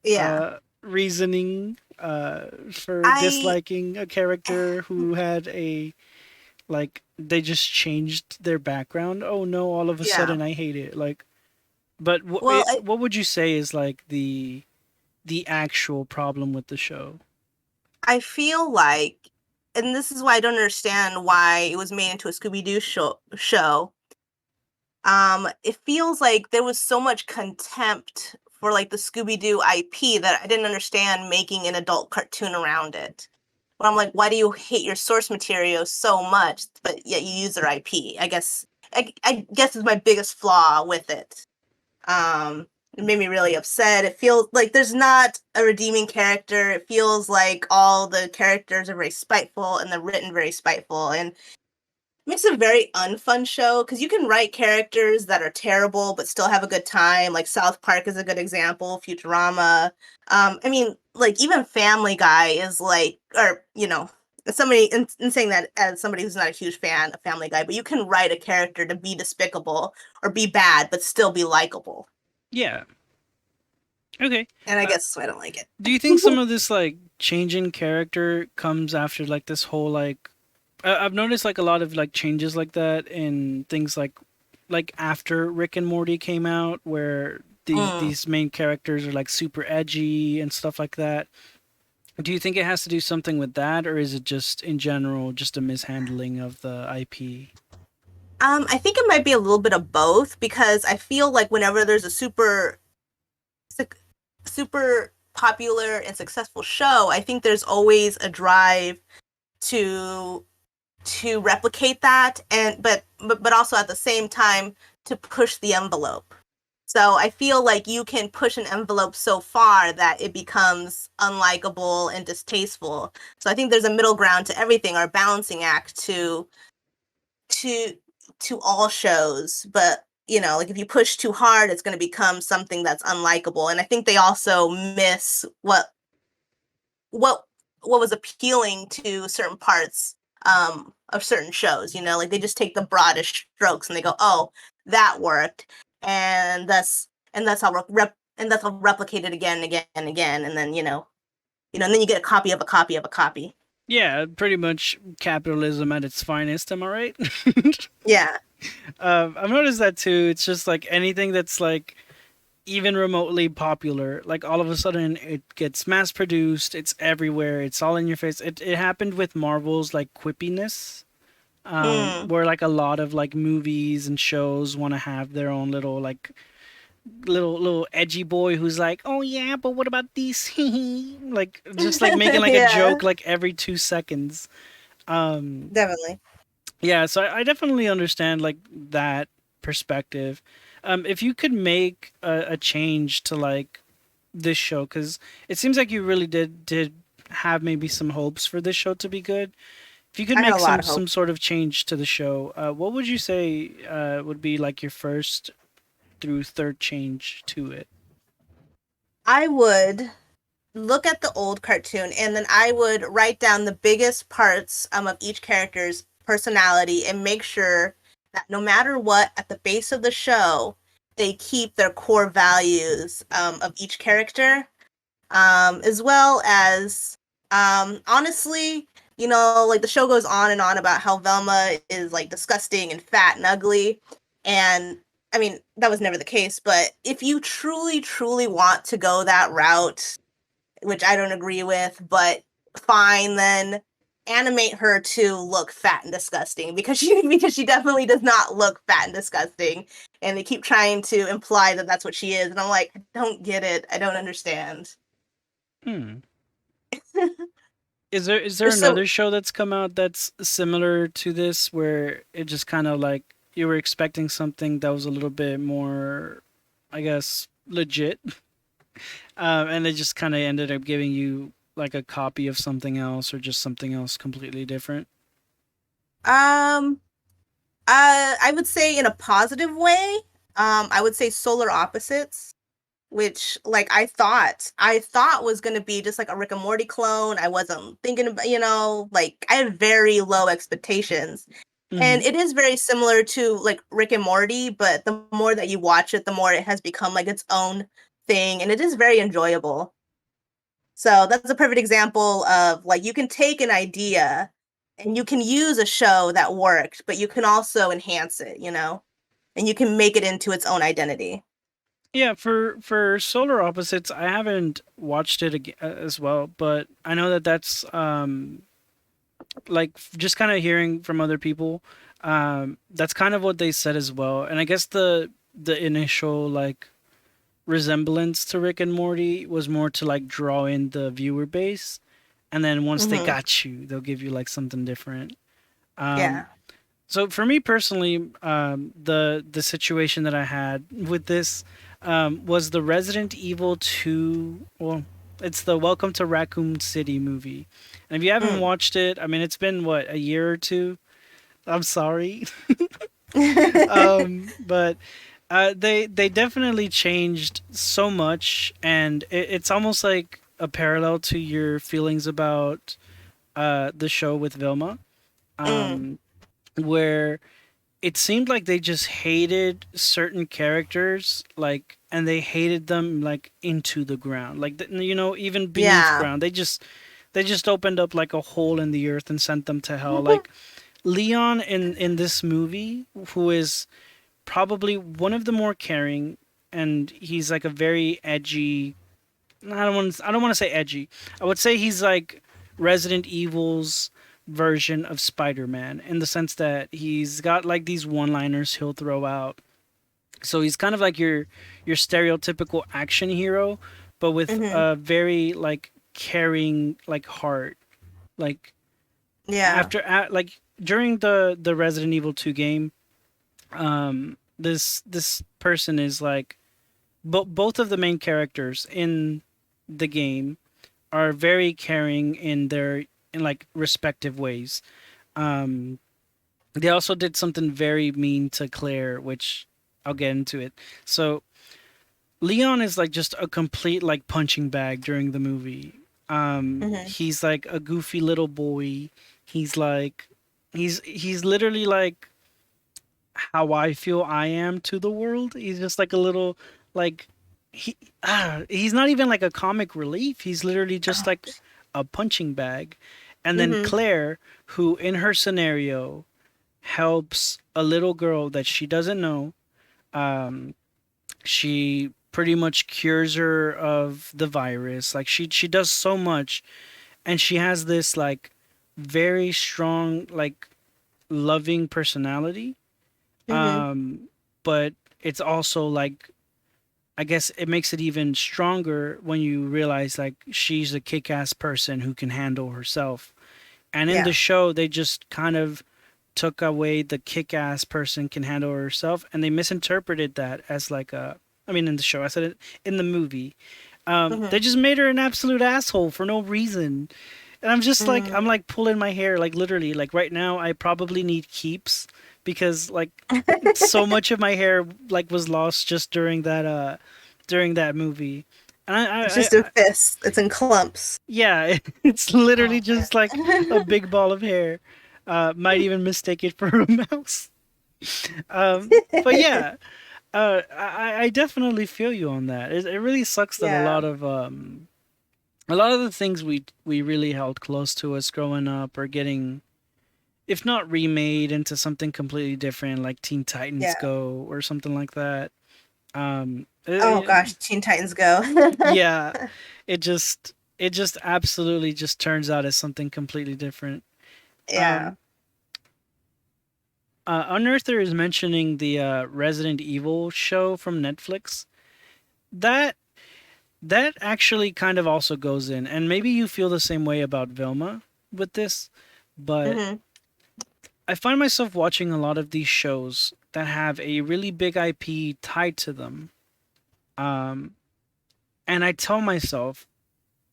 yeah. reasoning for I disliking a character who had a like they just changed their background. Oh no! All of a yeah. sudden, I hate it. Like, but Well, what would you say is like the actual problem with the show? I feel like, and this is why I don't understand why it was made into a Scooby Doo show. It feels like there was so much contempt for like the Scooby Doo IP that I didn't understand making an adult cartoon around it. But I'm like, why do you hate your source material so much, but yet you use their IP? I guess is my biggest flaw with it. It made me really upset. It feels like there's not a redeeming character. It feels like all the characters are very spiteful and they're written very spiteful. And makes it a very unfun show because you can write characters that are terrible but still have a good time. Like South Park is a good example, Futurama. I mean, like even Family Guy is like, or somebody in saying that as somebody who's not a huge fan of Family Guy, but you can write a character to be despicable or be bad but still be likable. Yeah. Okay. And I Uh, guess that's why I don't like it. do you think some of this like change in character comes after like this whole like I've noticed like a lot of like changes like that in things like after Rick and Morty came out, where Mm. these main characters are like super edgy and stuff like that. Do you think it has to do something with that, or is it just in general just a mishandling of the IP? I think it might be a little bit of both because I feel like whenever there's a super popular and successful show, I think there's always a drive to replicate that and but also at the same time to push the envelope. So I feel like you can push an envelope so far that it becomes unlikable and distasteful. So I think there's a middle ground to everything or a balancing act to to all shows, but like if you push too hard, it's going to become something that's unlikable. And I think they also miss what what was appealing to certain parts of certain shows. Like they just take the broadest strokes and they go, "Oh, that worked," and that's how and that's how replicate it again and again and again, and then and then you get a copy of a copy of a copy. Yeah, pretty much capitalism at its finest. Am I right? Yeah, I've noticed that too. It's just like anything that's like even remotely popular, like all of a sudden it gets mass produced. It's everywhere. It's all in your face. It happened with Marvel's like quippiness, mm. where like a lot of like movies and shows want to have their own little like little edgy boy who's like, oh yeah, but what about these? Like just like making like a Yeah, joke like every 2 seconds. Um, definitely. yeah, so I definitely understand like that perspective. If you could make a change to like this show, because it seems like you really did have maybe some hopes for this show to be good. If you could I had make a lot some of hope. some sort of change to the show, what would you say would be like your first through third change to it? I would look at the old cartoon and then I would write down the biggest parts of each character's personality and make sure that no matter what, at the base of the show, they keep their core values of each character, as well as honestly, like the show goes on and on about how Velma is like disgusting and fat and ugly, and I mean that was never the case. But if you truly, truly want to go that route, which I don't agree with, but fine then animate her to look fat and disgusting because she definitely does not look fat and disgusting, and they keep trying to imply that that's what she is, and I'm like, I don't get it, I don't understand. Hmm. Is there There's so another show that's come out that's similar to this, where it just kind of like you were expecting something that was a little bit more, I guess, legit, and it just kind of ended up giving you like a copy of something else or just something else completely different? um I would say in a positive way, I would say Solar Opposites, which like I thought was gonna be just like a Rick and Morty clone. I wasn't thinking about, like I had very low expectations. Hmm. And it is very similar to like Rick and Morty, but the more that you watch it, the more it has become like its own thing, and it is very enjoyable. So that's a perfect example of like you can take an idea and you can use a show that worked, but you can also enhance it, and you can make it into its own identity. Yeah, for Solar Opposites, I haven't watched it as well, but I know that that's like just kind of hearing from other people, that's kind of what they said as well. And I guess the initial like resemblance to Rick and Morty was more to like draw in the viewer base, and then once they Hmm. got you, they'll give you like something different. Um, Yeah. so for me personally, the situation that I had with this was the Resident Evil 2. Well, it's the Welcome to Raccoon City movie. And if you haven't Mm. watched it, I mean, it's been what, a year or two. I'm sorry. But they definitely changed so much, and it's almost like a parallel to your feelings about the show with Vilma, Mm, um, where it seemed like they just hated certain characters, like, and they hated them like into the ground, like even beneath yeah. ground. They just opened up like a hole in the earth and sent them to hell. Like Leon in this movie, who is probably one of the more caring, and he's like a very edgy. I don't want to say edgy. I would say he's like Resident Evil's version of Spider-Man in the sense that he's got like these one-liners he'll throw out. So he's kind of like your stereotypical action hero, but with Hmm. a very like caring like heart. Like Yeah. like during the Resident Evil 2 game, this person is like both of the main characters in the game are very caring in like respective ways. Um, they also did something very mean to Claire, which I'll get into it. So Leon is like just a complete like punching bag during the movie. Hmm. He's like a goofy little boy. He's like he's literally like how I feel I am to the world. He's just like a little like he he's not even like a comic relief. He's literally just Oh. like a punching bag. And then Hmm. Claire, who in her scenario helps a little girl that she doesn't know. Um, she pretty much cures her of the virus. Like she does so much, and she has this like very strong like loving personality. Hmm. But it's also like I guess it makes it even stronger when you realize like she's a kick-ass person who can handle herself. And in the Yeah. show, they just kind of took away the kick-ass person can handle herself, and they misinterpreted that as like a. I mean, in the show, I said it in the movie. Hmm. They just made her an absolute asshole for no reason, and I'm just like I'm Mm. like pulling my hair, like literally, like right now I probably need keeps because like so much of my hair like was lost just during that movie. And It's just a I fist. It's in clumps. yeah, it's literally Oh just like a man. big ball of hair. Might even mistake it for a mouse. But yeah, I definitely feel you on that. It really sucks that Yeah. a lot of the things we really held close to us growing up are getting, if not remade into something completely different, like Teen Titans Yeah. Go or something like that. Oh gosh, Teen Titans Go. Yeah, it just absolutely just turns out as something completely different. Yeah. Um, Unearther is mentioning the Resident Evil show from Netflix. That that actually kind of also goes in, and maybe you feel the same way about Vilma with this, but Hmm. I find myself watching a lot of these shows that have a really big IP tied to them. Um, and I tell myself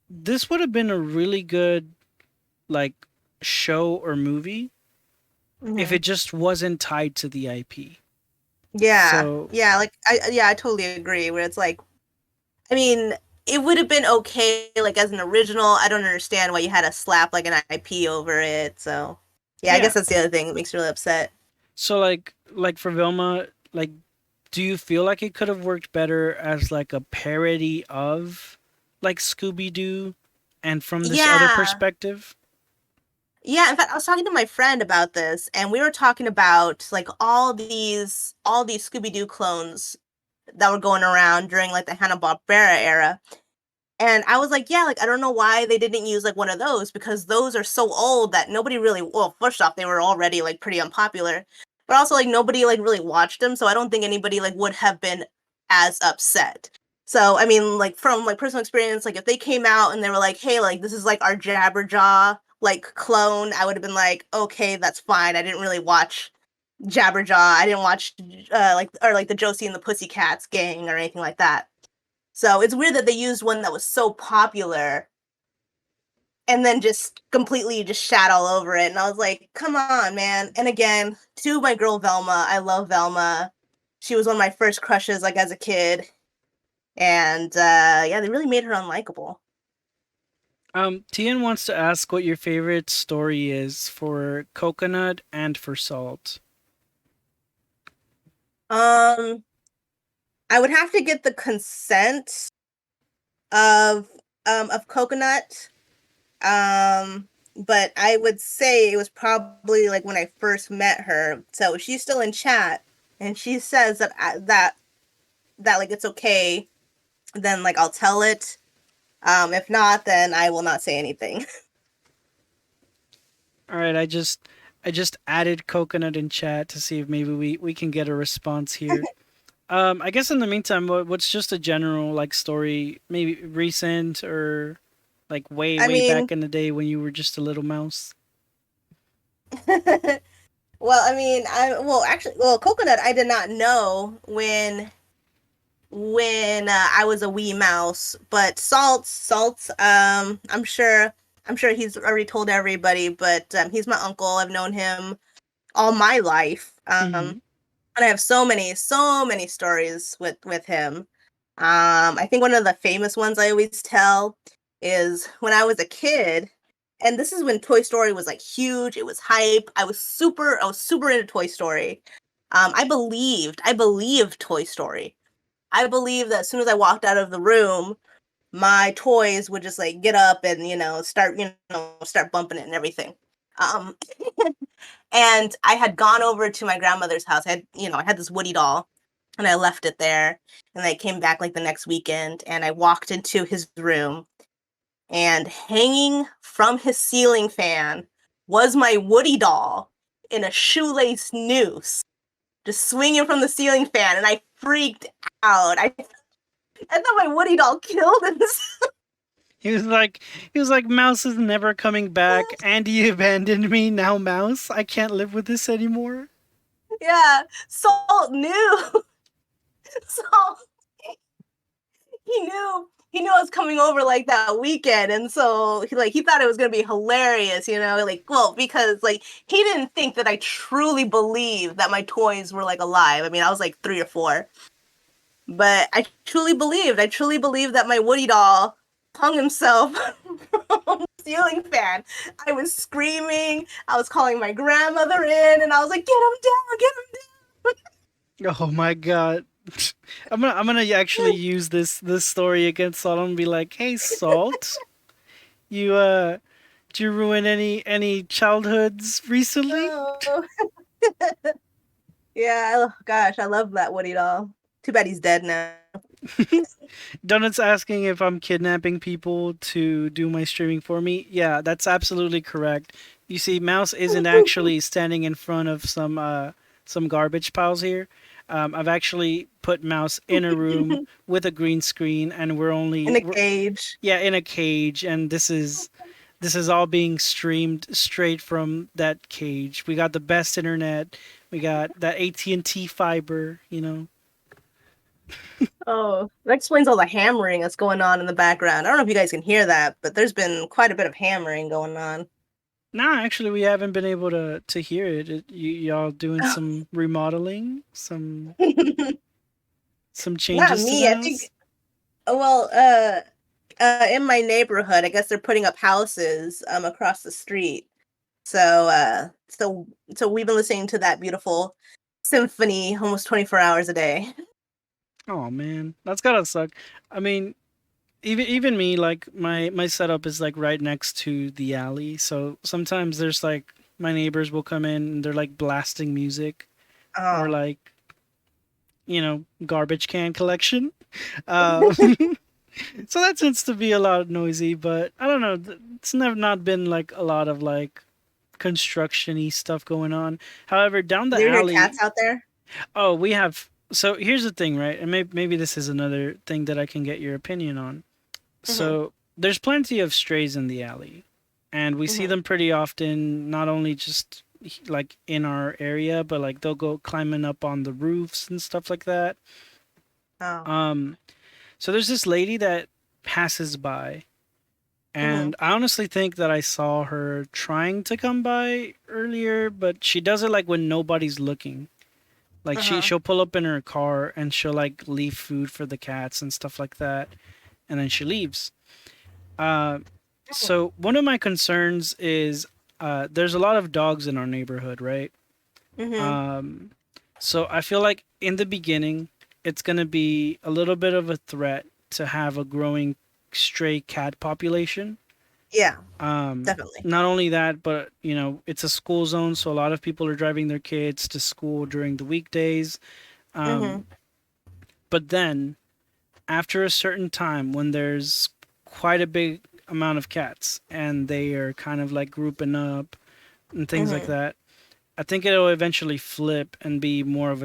this would have been a really good like show or movie if Hmm. it just wasn't tied to the IP. Yeah. So Yeah. Like I totally agree. Where it's like, I mean, it would have been okay, like as an original. I don't understand why you had to slap like an IP over it. So yeah, I yeah, guess that's the other thing that makes me really upset. so like for Vilma, like do you feel like it could have worked better as like a parody of like Scooby Doo and from this other Yeah. perspective? Yeah, in fact, I was talking to my friend about this, and we were talking about like all these Scooby-Doo clones that were going around during like the Hanna-Barbera era. And I was like, yeah, like I don't know why they didn't use like one of those because those are so old that nobody really, well, first off, they were already like pretty unpopular. But also like nobody like really watched them, so I don't think anybody like would have been as upset. So I mean, like from like personal experience, like if they came out and they were like, "Hey, like this is like our Jabberjaw like clone," I would have been like, "Okay, that's fine." I didn't really watch Jabberjaw. I didn't watch like or like the Josie and the Pussycats gang or anything like that. So it's weird that they used one that was so popular and then just completely just shat all over it. And I was like, come on, man. And again, to my girl Velma, I love Velma. She was one of my first crushes, like as a kid. And yeah, they really made her unlikable. Tian wants to ask what your favorite story is for Coconut and for Salt. Um, I would have to get the consent of Coconut. But I would say it was probably like when I first met her. So she's still in chat, and she says that that like it's okay. Then like I'll tell it. If not, then I will not say anything. All right, I just added Coconut in chat to see if maybe we can get a response here. I guess in the meantime, what's just a general like story, maybe recent or like way I way mean, back in the day when you were just a little mouse? well, I mean, Coconut. I did not know when I was a wee mouse, but Salt. I'm sure he's already told everybody, but he's my uncle. I've known him all my life. Mm-hmm. And I have so many stories with him. I think one of the famous ones I always tell is when I was a kid, and this is when Toy Story was like huge. It was hype. I was super into Toy Story. I believed Toy Story. I believed that as soon as I walked out of the room, my toys would just like get up and start bumping it and everything. Um, and I had gone over to my grandmother's house. I had this Woody doll, and I left it there. And I came back like the next weekend, and I walked into his room, and hanging from his ceiling fan was my Woody doll in a shoelace noose, just swinging from the ceiling fan, and I freaked out. I thought my Woody doll killed himself. He was like, Mouse is never coming back. Andy abandoned me. Now Mouse, I can't live with this anymore. Yeah, Salt knew. Salt he knew I was coming over like that weekend, and so he thought it was gonna be hilarious, because like he didn't think that I truly believed that my toys were like alive. I mean, I was like 3 or 4, but I truly believed that my Woody doll hung himself from the ceiling fan. I was screaming, I was calling my grandmother in, and I was like, get him down, get him Oh my god. I'm gonna actually use this story against Salt and be like, hey Salt, you did you ruin any childhoods recently? down. Oh. Yeah, gosh, I love that Woody doll. Too bad he's dead now. Donut's asking if I'm kidnapping people to do my streaming for me. Yeah, that's absolutely correct. You see, Mouse isn't actually standing in front of some garbage piles here. I've actually put Mouse in a room with a green screen, and In a we're cage. yeah in a cage, and this is all being streamed straight from that cage. We got the best internet. We got that AT&T fiber. Oh, that explains all the hammering that's going on in the background. I don't know if you guys can hear that, but there's been quite a bit of hammering going on. Nah, actually, we haven't been able to hear it. Y'all doing some remodeling, some Not changes to the me. I think. house. Well, in my neighborhood, I guess they're putting up houses across the street. So we've been listening to that beautiful symphony almost 24 hours a day. Oh man, that's gotta suck. I mean, even me, like my setup is like right next to the alley, so sometimes there's like my neighbors will come in and they're like blasting music or Oh, like garbage can collection. Um, so that tends to be a lot noisy, but I don't know. It's never not been like a lot of like construction-y stuff going on. However, down do the you hear alley, cats out there? oh, we have. So here's the thing, right? And maybe this is another thing that I can get your opinion on. Mm-hmm, So there's plenty of strays in the alley, and we see mm-hmm. them pretty often. Not only just like in our area, but like they'll go climbing up on the roofs and stuff like that. Oh, Um, so there's this lady that passes by, And I honestly think that I saw her trying to come by earlier, but she does it like when nobody's looking. Like Uh-huh. she'll pull up in her car and she'll like leave food for the cats and stuff like that, and then she leaves. Uh, so one of my concerns is there's a lot of dogs in our neighborhood, right? Mm-hmm. Um, so I feel like in the beginning, it's gonna be a little bit of a threat to have a growing stray cat population. Yeah, definitely. Not only that, but you know, it's a school zone, so a lot of people are driving their kids to school during the weekdays. Mm-hmm. Um, but then after a certain time, when there's quite a big amount of cats and they are kind of like grouping up and things like Mm-hmm. that, I think it'll eventually flip and be more of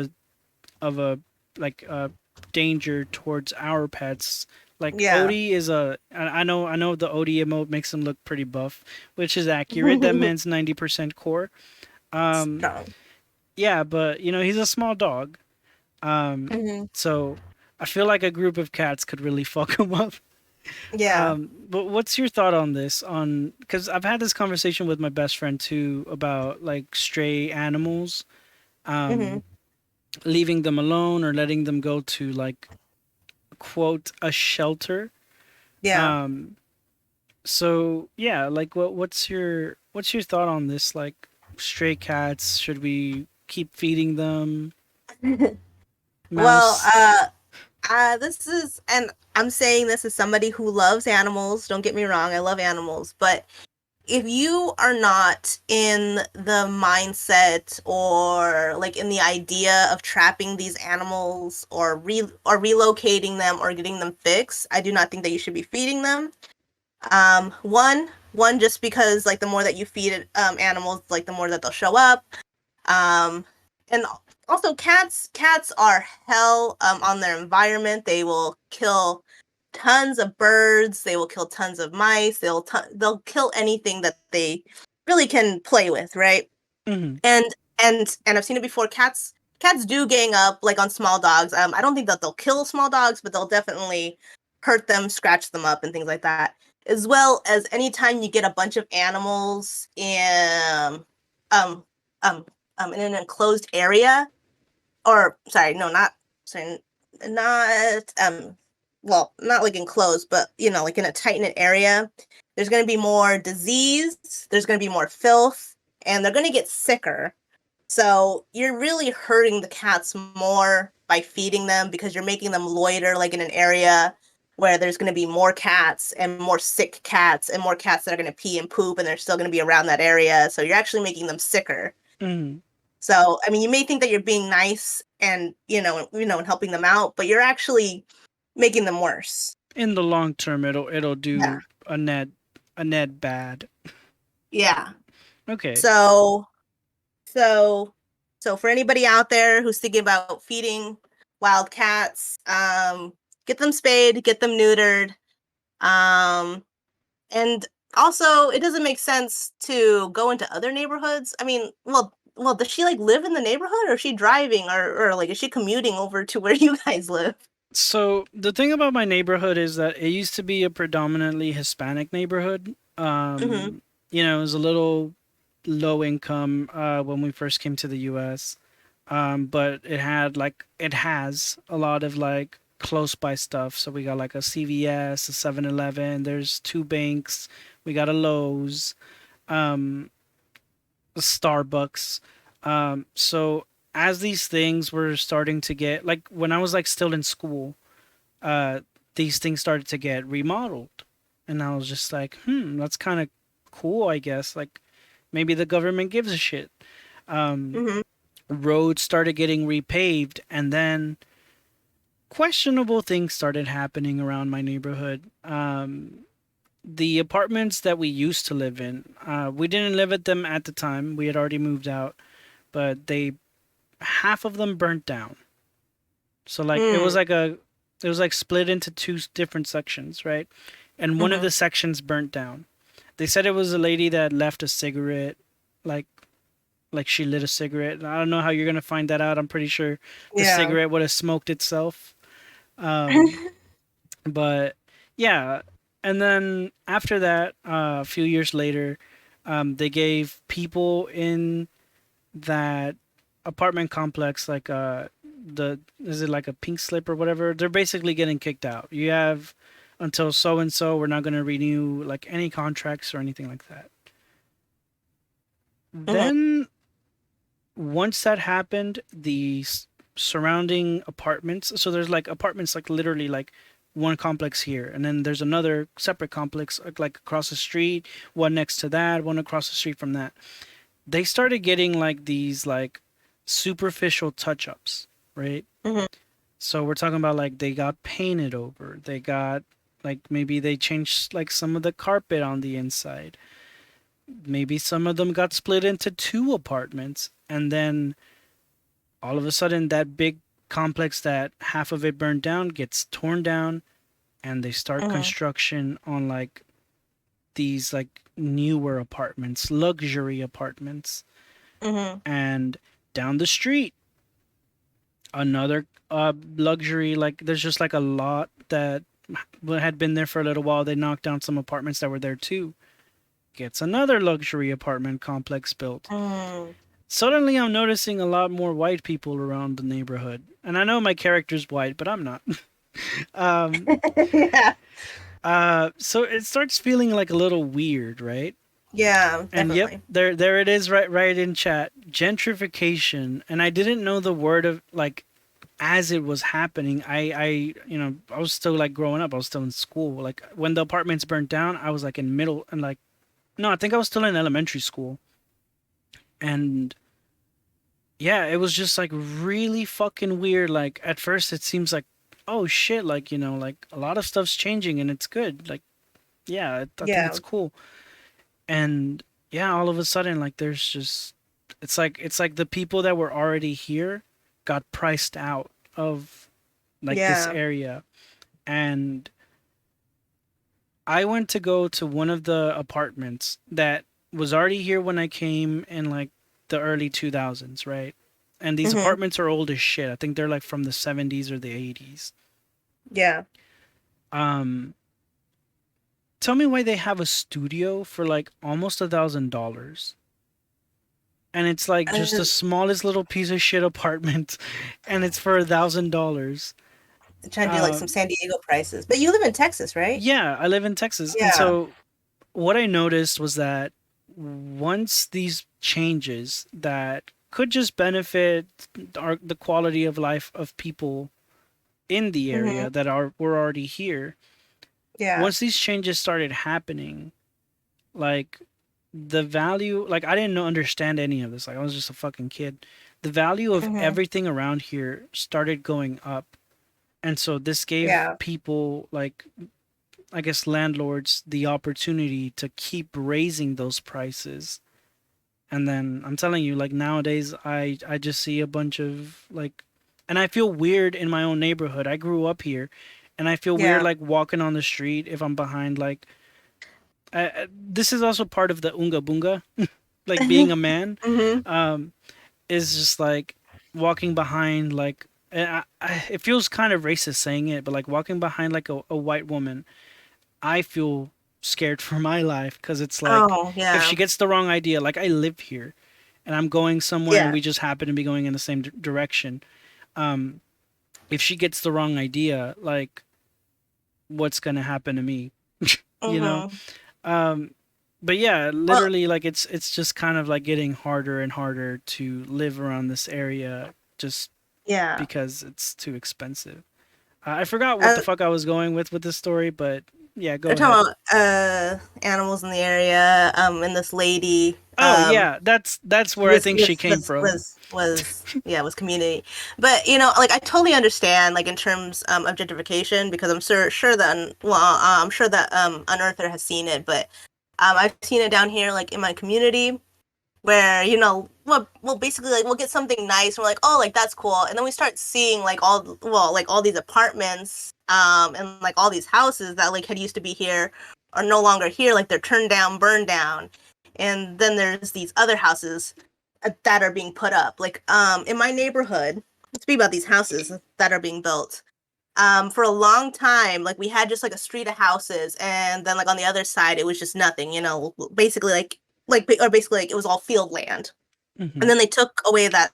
a like a danger towards our pets. Like Yeah. Odie is I know the Odie emote makes him look pretty buff, which is accurate. That man's 90% core. Um, Strong. yeah, but you know he's a small dog. Um, Mm-hmm. so I feel like a group of cats could really fuck him up. Yeah. But what's your thought on this? On because I've had this conversation with my best friend too about like stray animals. Mm-hmm. Um, Leaving them alone or letting them go to like quote a shelter. Yeah. Um so yeah, like what's your thought on this? Like stray cats, should we keep feeding them? Well, Mouse. this is, and I'm saying this as somebody who loves animals. Don't get me wrong, I love animals, but if you are not in the mindset or like in the idea of trapping these animals or relocating them or getting them fixed, I do not think that you should be feeding them. One just because like the more that you feed it, animals, like the more that they'll show up. Um, and also cats are hell on their environment. They will kill tons of birds, they will kill tons of mice, they'll kill anything that they really can play with, right? Mhm. And and I've seen it before. Cats do gang up like on small dogs. I don't think that they'll kill small dogs, but they'll definitely hurt them, scratch them up, and things like that. As well as anytime you get a bunch of animals um um in an enclosed area, or sorry, no, not sorry, not well, not like enclosed, but you know, like in a tight knit area, there's going to be more disease, there's going to be more filth, and they're going to get sicker. So you're really hurting the cats more by feeding them because you're making them loiter like in an area where there's going to be more cats and more sick cats and more cats that are going to pee and poop and they're still going to be around that area. So you're actually making them sicker. Mhm. So, I mean, you may think that you're being nice and, and helping them out, but you're actually making them worse. In the long term it'll Yeah. do a net bad. Yeah. Okay. So, so, so for anybody out there who's thinking about feeding wild cats, get them spayed, get them neutered. Um, and also it doesn't make sense to go into other neighborhoods. I mean, well, does she like live in the neighborhood or is she driving or like is she commuting over to where you guys live? So the thing about my neighborhood is that it used to be a predominantly Hispanic neighborhood. Mhm. You know, it was a little low income when we first came to the U.S. But it has a lot of like close by stuff. So we got like a CVS, a 7-Eleven. There's two banks. We got a Lowe's, um, a Starbucks. So as these things were starting to get like when I was like still in school, uh, these things started to get remodeled, and I was just like, that's kind of cool, I guess. Like maybe the government gives a shit. Um, Mhm. Roads started getting repaved, and then questionable things started happening around my neighborhood. The apartments that we used to live in, we didn't live at them at the time. We had already moved out, but they half of them burnt down. So like Mm. it was like split into two different sections, right? And one of Mhm. the sections burnt down. They said it was a lady that left a cigarette, like like she lit a cigarette. I don't know how you're gonna find that out. I'm pretty sure the Yeah. cigarette would have smoked itself. Um, but yeah. And then after that, a few years later, they gave people in that apartment complex like the is it like a pink slip or whatever? They're basically getting kicked out. You have until so and so. We're not going to renew like any contracts or anything like that. Mm-hmm. Then once that happened, the surrounding apartments. So there's like apartments like literally like one complex here, and then there's another separate complex like across the street, one next to that, one across the street from that. They started getting like these like superficial touch ups, right? Mm-hmm. So we're talking about like they got painted over, they got like maybe they changed like some of the carpet on the inside. Maybe some of them got split into two apartments, and then all of a sudden that big complex that half of it burned down gets torn down, and they start Mm-hmm. construction on like these like newer apartments, luxury apartments. Mm-hmm. And down the street another luxury, like there's just like a lot that had been there for a little while. They knocked down some apartments that were there too. Gets another luxury apartment complex built. Mm-hmm. Suddenly I'm noticing a lot more white people around the neighborhood, and I know my character's white, but I'm not. um Yeah. so it starts feeling like a little weird, right? Yeah, And yep, definitely. there it is, right in chat. Gentrification. And I didn't know the word of like as it was happening. I was still like growing up. I was still in school. Like when the apartments burnt down, I was like in middle and like no, I think I was still in elementary school. And yeah, it was just like really fucking weird. Like at first it seems like oh shit, like like a lot of stuff's changing and it's good. Like yeah, I think Yeah. it's cool. And yeah, all of a sudden like there's just it's like the people that were already here got priced out of like this Yeah. area. And I went to go to one of the apartments that was already here when I came in like the early 2000s, right? And these Mm-hmm. apartments are old as shit. I think they're like from the 70s or the 80s. Yeah. um Tell me why they have a studio for like almost $1,000, and it's like just the Uh, smallest little piece of shit apartment, and it's for $1,000. trying to do like some Um, San Diego prices. But you live in Texas, right? yeah, I live in Texas, and Yeah. so what I noticed was that once these changes that could just benefit the quality of life of people in the Mm-hmm. area that are were already here, Yeah. once these changes started happening, like the value, like I didn't know understand any of this. Like I was just a fucking kid. The value of Mm-hmm. everything around here started going up. And so this gave Yeah. people like I guess landlords the opportunity to keep raising those prices. And then I'm telling you, like nowadays I just see a bunch of like, and I feel weird in my own neighborhood. I grew up here, and I feel weird Yeah. like walking on the street if I'm behind like this is also part of the unga bunga, like being a man, Mm-hmm. um, is just like walking behind like it feels kind of racist saying it, but like walking behind like a white woman, I feel scared for my life because it's like Oh, if yeah. she gets the wrong idea, like I live here and I'm going somewhere and Yeah. we just happen to be going in the same direction. Um, if she gets the wrong idea, like what's gonna happen to me? you know? Mm-hmm. Um, but yeah, Well, literally, like it's just kind of like getting harder and harder to live around this area just yeah. because it's too expensive. I forgot what Uh, the fuck I was going with this story, but yeah, go they're ahead. talking about animals in the area, and this lady, Oh yeah, that's where I was think she was came was from. was was yeah, was community. But like I totally understand like in terms of gentrification, because I'm sure that I'm sure that Unearther has seen it, but I've seen it down here like in my community where we'll basically like we'll get something nice and we're like, oh, like that's cool, and then we start seeing like all these apartments and like all these houses that like had used to be here are no longer here, like they're turned down, burned down, and then there's these other houses that are being put up like in my neighborhood. Let's speak about these houses that are being built. For a long time, like we had just like a street of houses, and then like on the other side, it was just nothing. Basically or basically like it was all field land. Mm-hmm. And then they took away that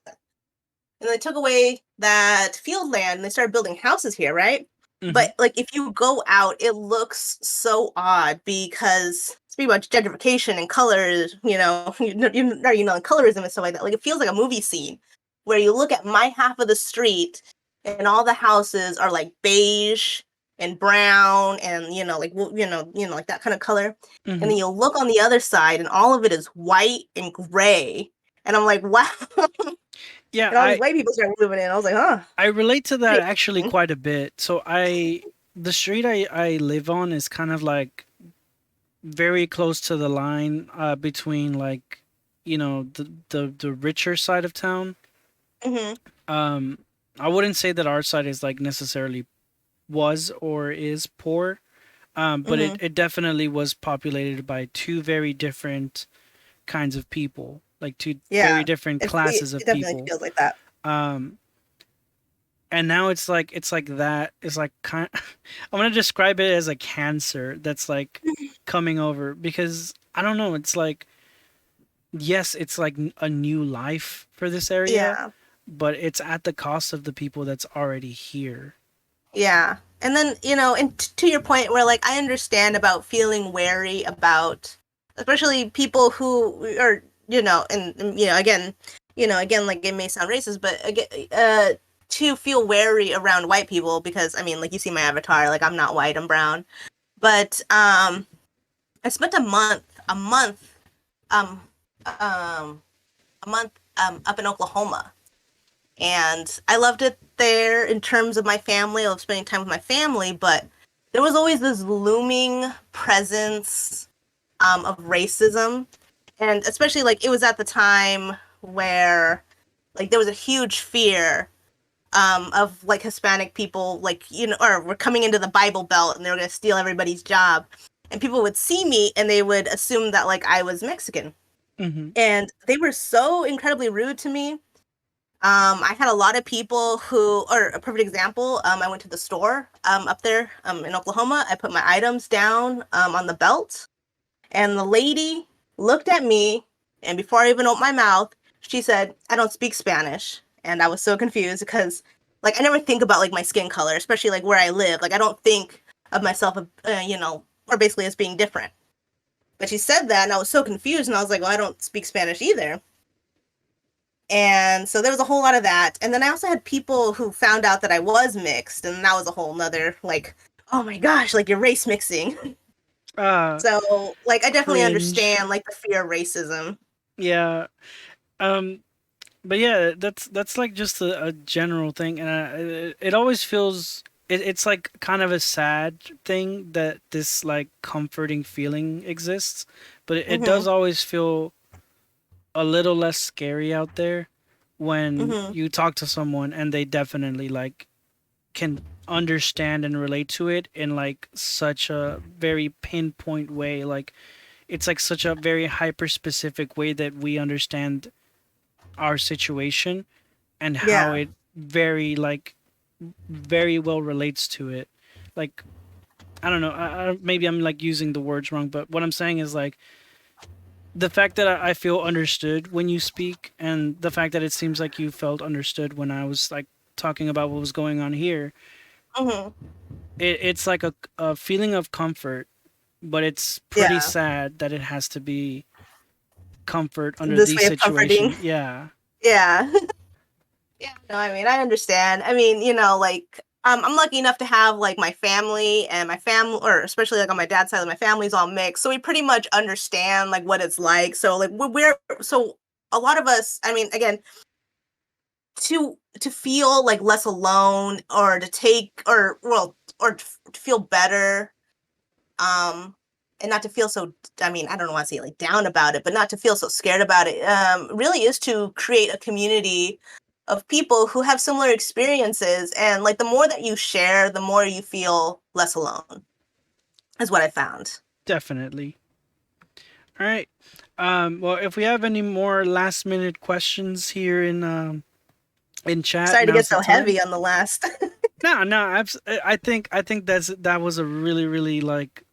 field land and they started building houses here, right? Mm-hmm. But like if you go out, it looks so odd because it's pretty much gentrification and colors, and colorism and stuff like that. Like it feels like a movie scene where you look at my half of the street and all the houses are like beige and brown and like that kind of color. And Mm-hmm. then you look on the other side and all of it is white and gray. And I'm like, wow. Yeah, And all these white people started moving in. I was like, huh. I relate to that Pretty actually interesting. quite a bit. So the street I live on is kind of like very close to the line between like the richer side of town. Mm-hmm. Um, I wouldn't say that our side is like necessarily was or is poor. But Mm-hmm. it definitely was populated by two very different kinds of people, like two very Yeah. different It classes of definitely people. feels like that. Um, and now it's like that is like kind. I'm gonna describe it as a cancer that's like coming over because I don't know. It's like yes, it's like a new life for this area, Yeah. but it's at the cost of the people that's already here. Yeah. And then, and to your point where like I understand about feeling wary about especially people who are, and again like it may sound racist, but again to feel wary around white people because I mean, like you see my avatar, like I'm not white, I'm brown. But I spent um um a month up in Oklahoma. And I loved it there in terms of my family. I love spending time with my family, but there was always this looming presence of racism. And especially like it was at the time where like there was a huge fear of like Hispanic people, like, or were coming into the Bible Belt and they were going to steal everybody's job. And people would see me and they would assume that like I was Mexican. Hmm. And they were so incredibly rude to me. I had a lot of people or a perfect example, I went to the store up there in Oklahoma. I put my items down on the belt, and the lady looked at me, and before I even opened my mouth, she said, "I don't speak Spanish." And I was so confused because, like, I never think about like my skin color, especially like where I live. Like, I don't think of myself, or basically as being different. But she said that, and I was so confused, and I was like, "Well, I don't speak Spanish either." And so there was a whole lot of that. And then I also had people who found out that I was mixed, and that was a whole nother like, oh my gosh, like you're race mixing. Uh, So like I definitely Cringe. understand like the fear of racism. Yeah. Um, but yeah, that's like just a general thing, and it always feels it's like kind of a sad thing that this like comforting feeling exists, but it Mm-hmm. does always feel a little less scary out there when Mm-hmm. you talk to someone and they definitely like can understand and relate to it in like such a very pinpoint way. Like it's like such a very hyper specific way that we understand our situation and how Yeah. it very well relates to it. Like I don't know, maybe I'm like using the words wrong, but what I'm saying is like the fact that I feel understood when you speak, and the fact that it seems like you felt understood when I was like talking about what was going on here. Mm-hmm. It's like a feeling of comfort, but it's pretty Yeah. sad that it has to be comfort under This these way of comforting. situations. Yeah, Yeah. Yeah, no, I mean, I understand. I mean, like I'm lucky enough to have like my family and my family, or especially like on my dad's side, my family's all mixed, so we pretty much understand like what it's like. So like so a lot of us. I mean, again, to feel like less alone, or to take, or well, or to feel better, um, and not to feel so. I mean, I don't want to say like down about it, but not to feel so scared about it. Really is to create a community of people who have similar experiences, and like the more that you share, the more you feel less alone. Is what I found. definitely. All right. Well, if we have any more last minute questions here in chat, Sorry to get now's the so time. heavy on the last. I think that was a really really like,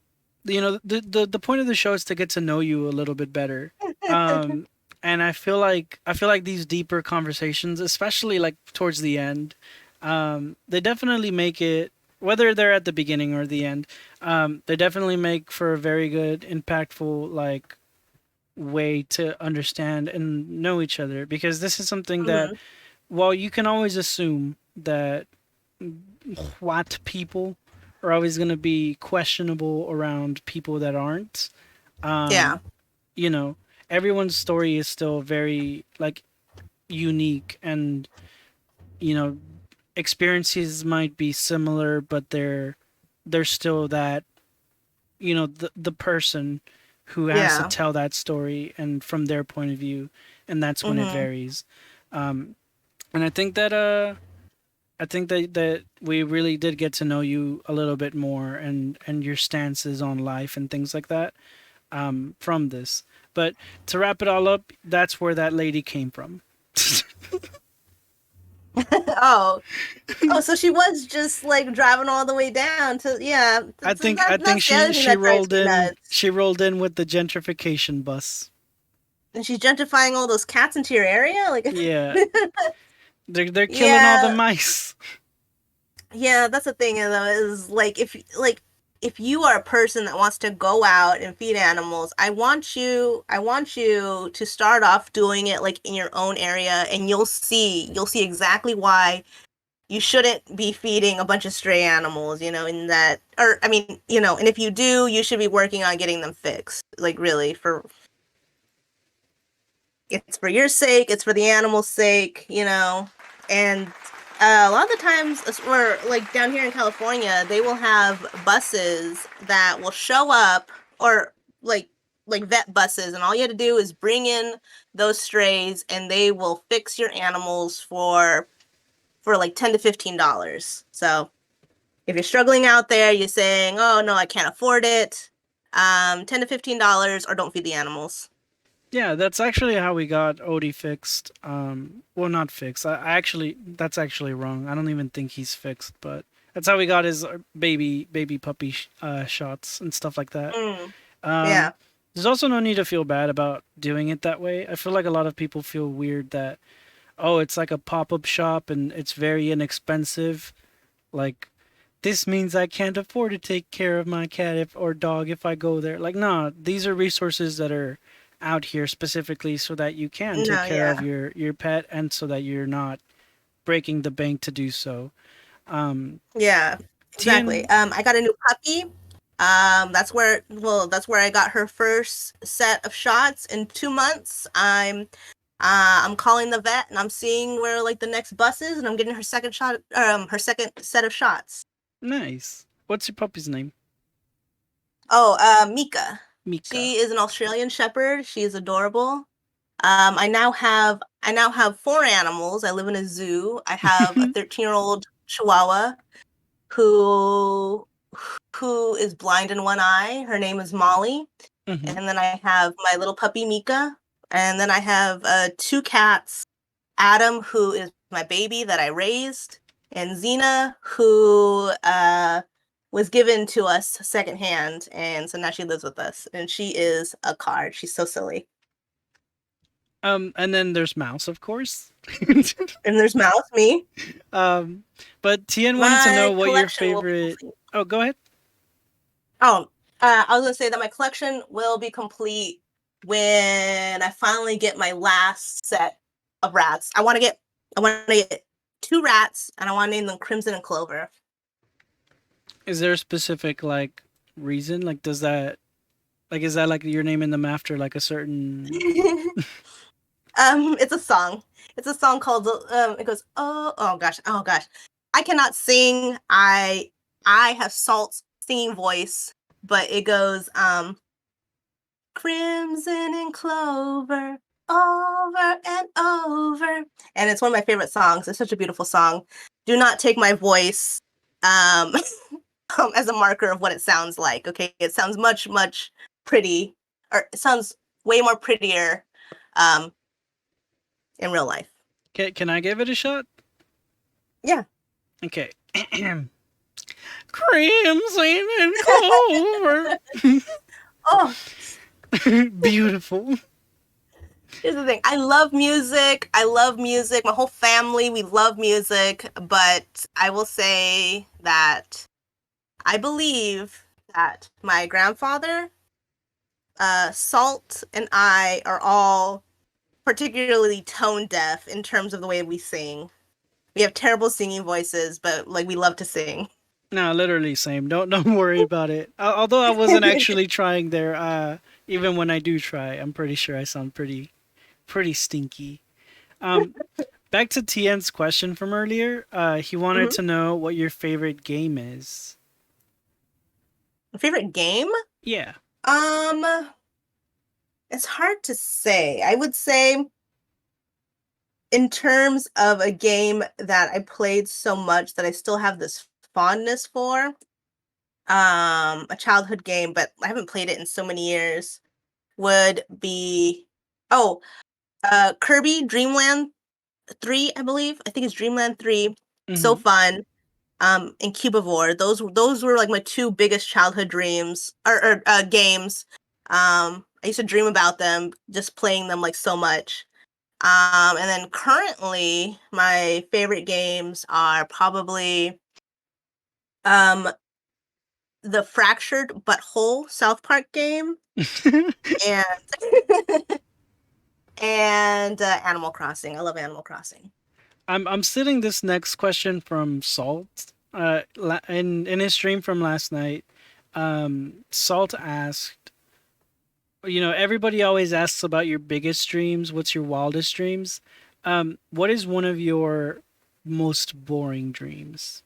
the point of the show is to get to know you a little bit better. Um and I feel like these deeper conversations, especially like towards the end, they definitely make it, whether they're at the beginning or the end, they definitely make for a very good impactful like way to understand and know each other, because this is something that, Hmm. while you can always assume that what people are always going to be questionable around people that aren't, Yeah. um you know everyone's story is still very like unique, and you know experiences might be similar, but they're still that, the person who has to Yeah. tell that story and from their point of view, and that's when it Hmm. varies. um and I think that we really did get to know you a little bit more, and your stances on life and things like that, from this. But to wrap it all up, that's where that lady came from. Oh, oh, so she was just like driving all the way down to, yeah. I So think I think that's the she other thing she that drives rolled me in nuts. she rolled in with the gentrification bus. And she's gentrifying all those cats into your area, like. Yeah, they're killing all the Yeah, mice. yeah. That's the thing, though, is if you are a person that wants to go out and feed animals, I want you to start off doing it like in your own area, and you'll see exactly why you shouldn't be feeding a bunch of stray animals, in that, or I mean, and if you do, you should be working on getting them fixed. Like, really, it's for your sake, it's for the animal's sake. And a lot of the times, or like down here in California, they will have buses that will show up, or like vet buses, and all you have to do is bring in those strays, and they will fix your animals for like $10 to $15. So if you're struggling out there, you're saying, "Oh no, I can't afford it," $10 to $15, or don't feed the animals. Yeah, that's actually how we got Odie fixed. Well, not fixed. I actually, that's actually wrong. I don't even think he's fixed, but that's how we got his baby puppy shots and stuff like that. Mm, Um, yeah. there's also no need to feel bad about doing it that way. I feel like a lot of people feel weird that, oh, it's like a pop up shop and it's very inexpensive. Like, this means I can't afford to take care of my cat or dog if I go there. Like, nah, these are resources that are out here specifically so that you can take No, care of yeah. your pet, and so that you're not breaking the bank to do so. Um, Yeah. Exactly. Tien, I got a new puppy. That's where I got her first set of shots in 2 months. I'm calling the vet, and I'm seeing where like the next bus is, and I'm getting her second set of shots. nice. What's your puppy's name? Oh, Mika. Mika. She is an Australian Shepherd. She is adorable. I now have four animals. I live in a zoo. I have a 13-year-old Chihuahua who who is blind in one eye. Her name is Molly. Hmm. And then I have my little puppy Mika. And then I have two cats, Adam, who is my baby that I raised, and Xena, who was given to us secondhand, and so now she lives with us, and she is a card. She's so silly. And then there's Mouse, of course. And there's Mouse, me. um, but Tien wanted to know My what your collection will be favorite. complete. Oh, go ahead. Oh, I was gonna say that my collection will be complete when I finally get my last set of rats. I want to get two rats, and I want to name them Crimson and Clover. Is there a specific like reason? Like, does that like is that like you're naming them after like a certain? It's a song. It's a song called it goes, oh gosh, oh gosh. I cannot sing. I have Salt's singing voice, but it goes crimson and clover over and over. And it's one of my favorite songs. It's such a beautiful song. Do not take my voice um as a marker of what it sounds like. Okay, it sounds much pretty, or it sounds way more prettier um in real life. Can I give it a shot? Yeah. Okay. Crimson and Clover. Oh, Beautiful. here's the thing. I love music. I love music. My whole family, we love music. But I will say that I believe that my grandfather, Salt, and I are all particularly tone deaf in terms of the way we sing. We have terrible singing voices, but like we love to sing. No, literally same. Don't worry about it. Although I wasn't actually trying there. Even when I do try, I'm pretty sure I sound pretty stinky. Um, Back to TN's question from earlier. He wanted Mhm. to know what your favorite game is. My favorite game? Yeah. Um, it's hard to say. I would say in terms of a game that I played so much that I still have this fondness for, a childhood game, but I haven't played it in so many years, would be oh, Kirby Dreamland 3, I believe. I think it's Dreamland 3. So Hmm. fun. And Cubivore. Those were like my two biggest childhood dreams or games. I used to dream about them, just playing them like so much. And then currently, my favorite games are probably um the Fractured But Whole South Park game and and Animal Crossing. I love Animal Crossing. I'm sitting this next question from Salt. In his stream from last night, Salt asked, everybody always asks about your biggest dreams. What's your wildest dreams? What is one of your most boring dreams?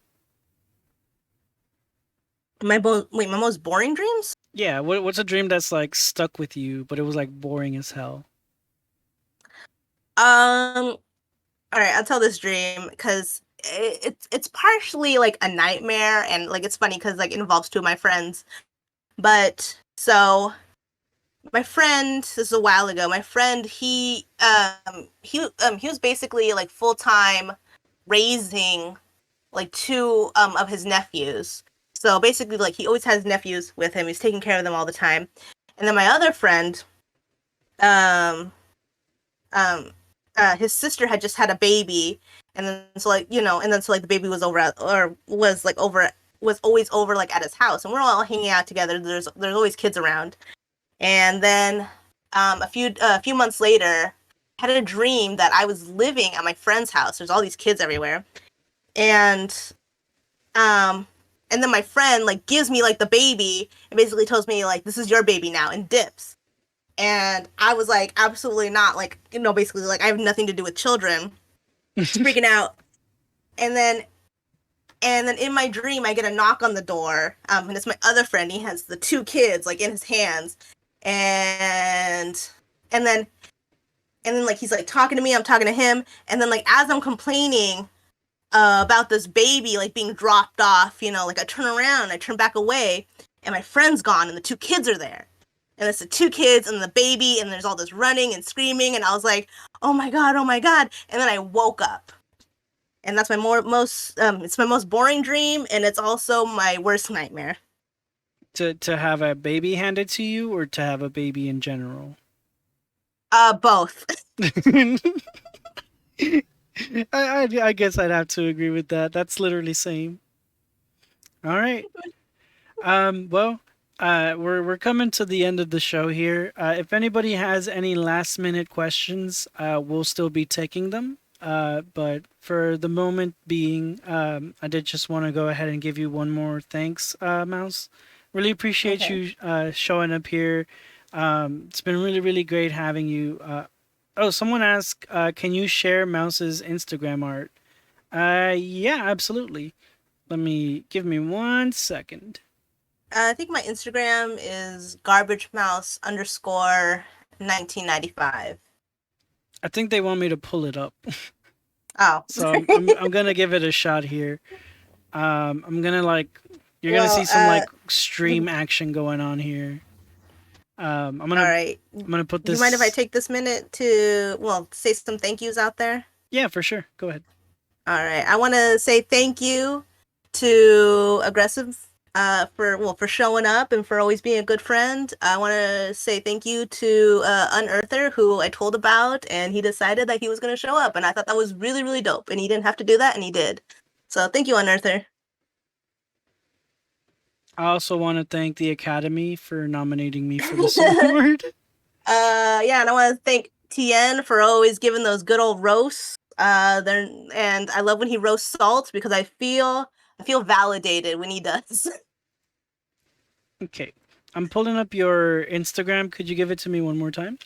My most boring dreams? Yeah, what's a dream that's like stuck with you, but it was like boring as hell? Um, all right, I'll tell this dream because it's partially like a nightmare and like it's funny because like it involves two of my friends. But so my friend, this is a while ago. My friend, he was basically like full time raising like two of his nephews. So basically, like he always has nephews with him. He's taking care of them all the time. And then my other friend, um, um, his sister had just had a baby, and then so like and then so like the baby was over at, or was like over was always over like at his house, and we're all hanging out together. There's always kids around, and then a few months later, I had a dream that I was living at my friend's house. There's all these kids everywhere, and um and then my friend like gives me like the baby and basically tells me like this is your baby now and dips. And I was like, absolutely not. Like, basically, like, I have nothing to do with children. Freaking out. And then, and then in my dream, I get a knock on the door. And it's my other friend. He has the two kids, like, in his hands. And, and then, and then, like, he's, like, talking to me. I'm talking to him. And then, like, as I'm complaining about this baby, like, being dropped off, like, I turn around, I turn back away, and my friend's gone, and the two kids are there. And it's the two kids and the baby, and there's all this running and screaming, and I was like, "Oh my god, oh my god!" And then I woke up, and that's my most it's my most boring dream, and it's also my worst nightmare. To have a baby handed to you, or to have a baby in general? Both. I guess I'd have to agree with that. That's literally same. All right. Well, we're coming to the end of the show here. If anybody has any last minute questions, we'll still be taking them. But for the moment being, I did just want to go ahead and give you one more thanks, Mouse. Really appreciate Okay. you showing up here. It's been really great having you. Oh, someone asked, can you share Mouse's Instagram art? Yeah, absolutely. Give me 1 second. I think my Instagram is GarbageMouse underscore 1995. I think they want me to pull it up, Oh. so I'm gonna give it a shot here. I'm gonna like you're gonna Well, see some like stream action going on here. I'm all gonna right. I'm gonna put Do you mind if I this. take this minute to, well, say some thank yous out there? Yeah, for sure. Go ahead. All right. I want to say thank you to Aggressive for showing up and for always being a good friend. I want to say thank you to Unearther, who I told about, and he decided that he was going to show up, and I thought that was really, really dope. And he didn't have to do that, and he did. So thank you, Unearther. I also want to thank the Academy for nominating me for this award. Yeah, and I want to thank Tien for always giving those good old roasts. And I love when he roasts Salt because I feel validated when he does. Okay. I'm pulling up your Instagram. Could you give it to me one more time?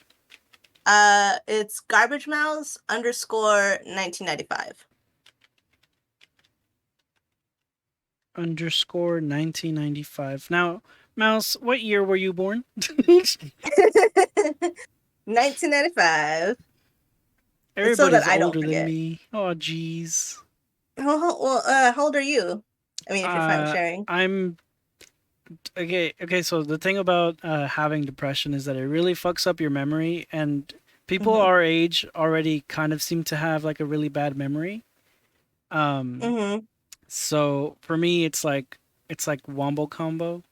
It's GarbageMouse _ 1995. Underscore 1995. Now, Mouse, what year were you born? 1995. It's so that Everybody's I don't older than forget. me. Oh, jeez. How old are you? I mean, if you're fine with sharing. I'm okay. Okay, so the thing about having depression is that it really fucks up your memory, and people Mm-hmm. our age already kind of seem to have like a really bad memory. Um, Mm-hmm. so for me, it's like wombo combo.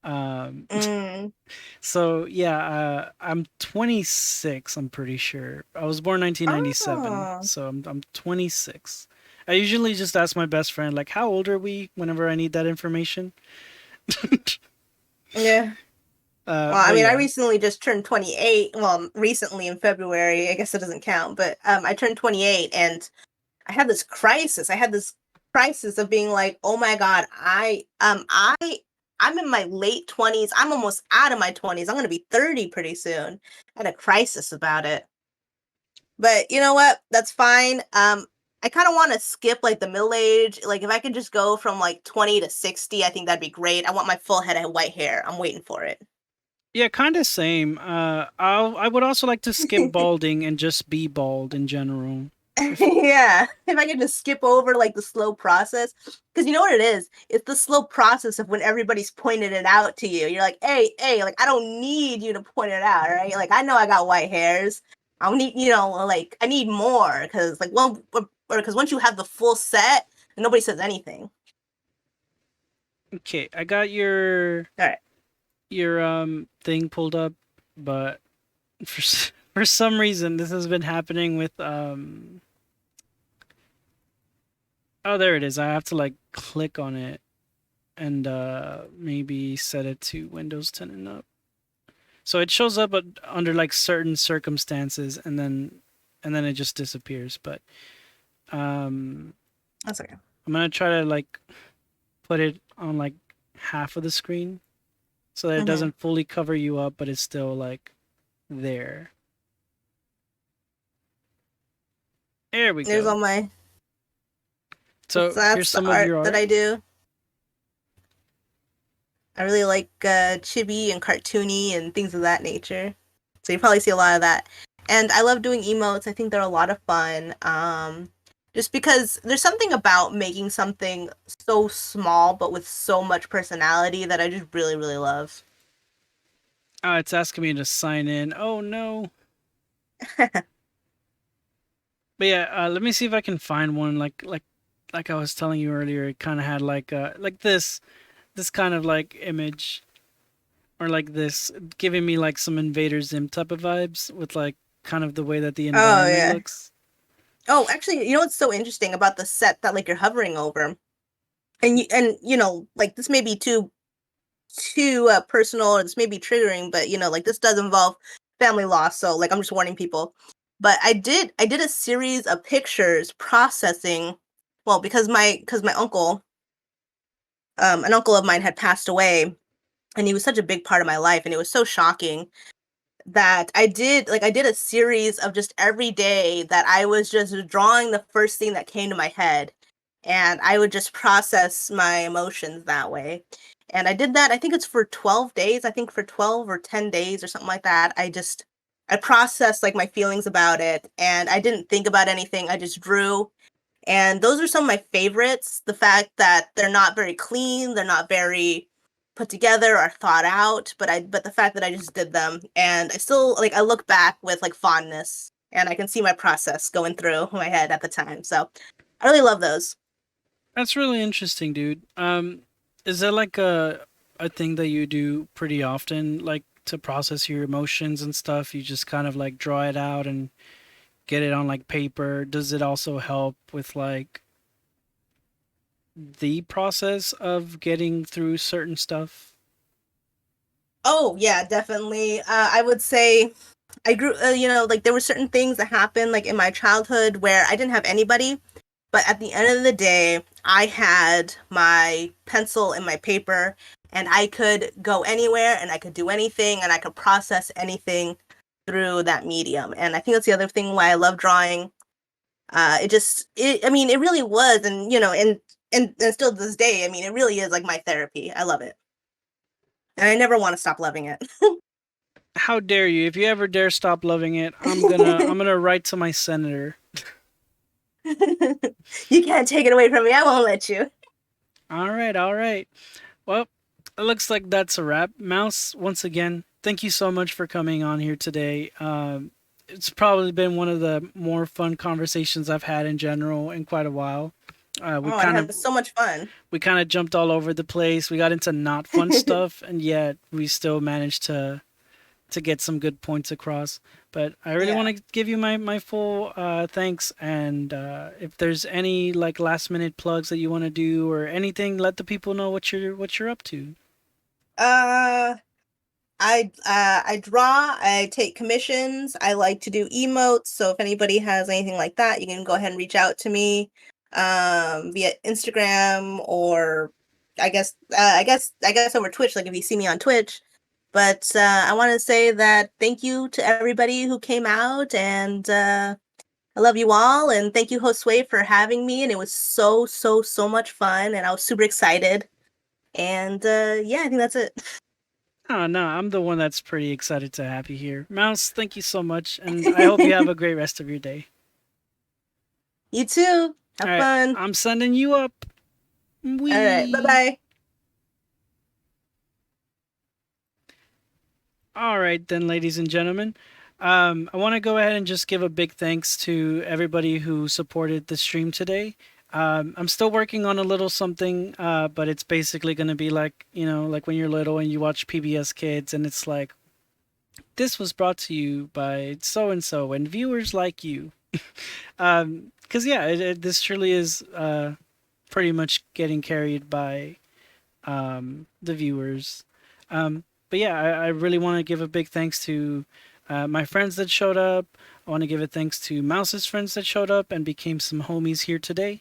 Mm. So yeah, I'm 26. I'm pretty sure. I was born 1997, Oh. so I'm 26. I usually just ask my best friend like, "How old are we?" Whenever I need that information. Yeah. Well, I But mean, I yeah, recently just turned 28. Well, recently in February. I guess it doesn't count, but I turned 28, and I had this crisis. I had this crisis of being like, "Oh my God, I'm in my late 20s. I'm almost out of my 20s. I'm going to be 30 pretty soon." I had a crisis about it. But you know what? That's fine. I kind of want to skip like the middle age. Like if I could just go from like 20 to 60, I think that'd be great. I want my full head of white hair. I'm waiting for it. yeah, kind of same. I would also like to skip balding and just be bald in general. If Yeah, if I could just skip over like the slow process, because you know what it is? It's the slow process of when everybody's pointing it out to you. You're like, hey, like I don't need you to point it out, right? Like I know I got white hairs. I don't need, like I need more because like well, or because once you have the full set, nobody says anything. okay, I got your All right. thing pulled up, but for some reason this has been happening with oh, there it is. I have to like click on it and maybe set it to Windows 10 and up. So it shows up under like certain circumstances and then it just disappears. But um That's okay. I'm gonna try to like put it on like half of the screen so that it Mm-hmm. doesn't fully cover you up, but it's still like there. There we There's go. all my. So here's That's the some of art your that art. I do. I really like chibi and cartoony and things of that nature. So you probably see a lot of that. And I love doing emotes. I think they're a lot of fun. Just because there's something about making something so small but with so much personality that I just really, really love. Oh, it's asking me to sign in. Oh no. But yeah, let me see if I can find one like I was telling you earlier. It kind of had like this kind of like image or like this giving me like some Invader Zim type of vibes with like kind of the way that the Oh environment yeah. looks. Oh, actually, you know what's so interesting about the set that like you're hovering over, and like this may be too personal or this may be triggering, but like this does involve family loss, so like I'm just warning people. But I did a series of pictures processing, well, because my uncle, an uncle of mine had passed away, and he was such a big part of my life, and it was so shocking that I did a series of just every day that I was just drawing the first thing that came to my head, and I would just process my emotions that way. And I did that, I think it's for 12 days, I think for 12 or 10 days or something like that. I processed like my feelings about it, and I didn't think about anything. I just drew, and those are some of my favorites. The fact that they're not very clean, they're not very put together or thought out, but the fact that I just did them, and I still like I look back with like fondness. and I can see my process going through my head at the time. So I really love those. That's really interesting, dude. Is that like a thing that you do pretty often, like to process your emotions and stuff? You just kind of like draw it out and get it on like paper. Does it also help with like the process of getting through certain stuff? Oh yeah, definitely. I would say I grew, like there were certain things that happened like in my childhood where I didn't have anybody, but at the end of the day, I had my pencil and my paper, and I could go anywhere and I could do anything and I could process anything through that medium. And I think that's the other thing why I love drawing. I mean, it really was, and and still to this day, I mean, it really is like my therapy. I love it, and I never want to stop loving it. How dare you? If you ever dare stop loving it, I'm gonna write to my senator. You can't take it away from me. I won't let you. All right, all right. Well, it looks like that's a wrap. Mouse, once again, thank you so much for coming on here today. It's probably been one of the more fun conversations I've had in general in quite a while. We Oh, I kind of had so much fun. we kind of jumped all over the place. We got into not fun stuff, and yet we still managed to get some good points across. But I really Yeah. want to give you my full thanks. And if there's any like last minute plugs that you want to do or anything, let the people know what you're up to. Uh, I draw. I take commissions. I like to do emotes. So if anybody has anything like that, you can go ahead and reach out to me, via Instagram, or I guess over Twitch. Like if you see me on Twitch. But I want to say that thank you to everybody who came out, and I love you all, and thank you, Josue, for having me. And it was so much fun, and I was super excited. And yeah, I think that's it. Oh no, I'm the one that's pretty excited to have you here. Mouse, thank you so much, and I hope you have a great rest of your day. You too. All Have right, fun. I'm sending you up. All right. Bye Wee. bye. All right, then, ladies and gentlemen. I want to go ahead and just give a big thanks to everybody who supported the stream today. I'm still working on a little something, but it's basically going to be like, like when you're little and you watch PBS Kids and it's like, this was brought to you by so and so and viewers like you. Because, yeah, this truly is pretty much getting carried by the viewers. But yeah, I really want to give a big thanks to my friends that showed up. I want to give a thanks to Mouse's friends that showed up and became some homies here today.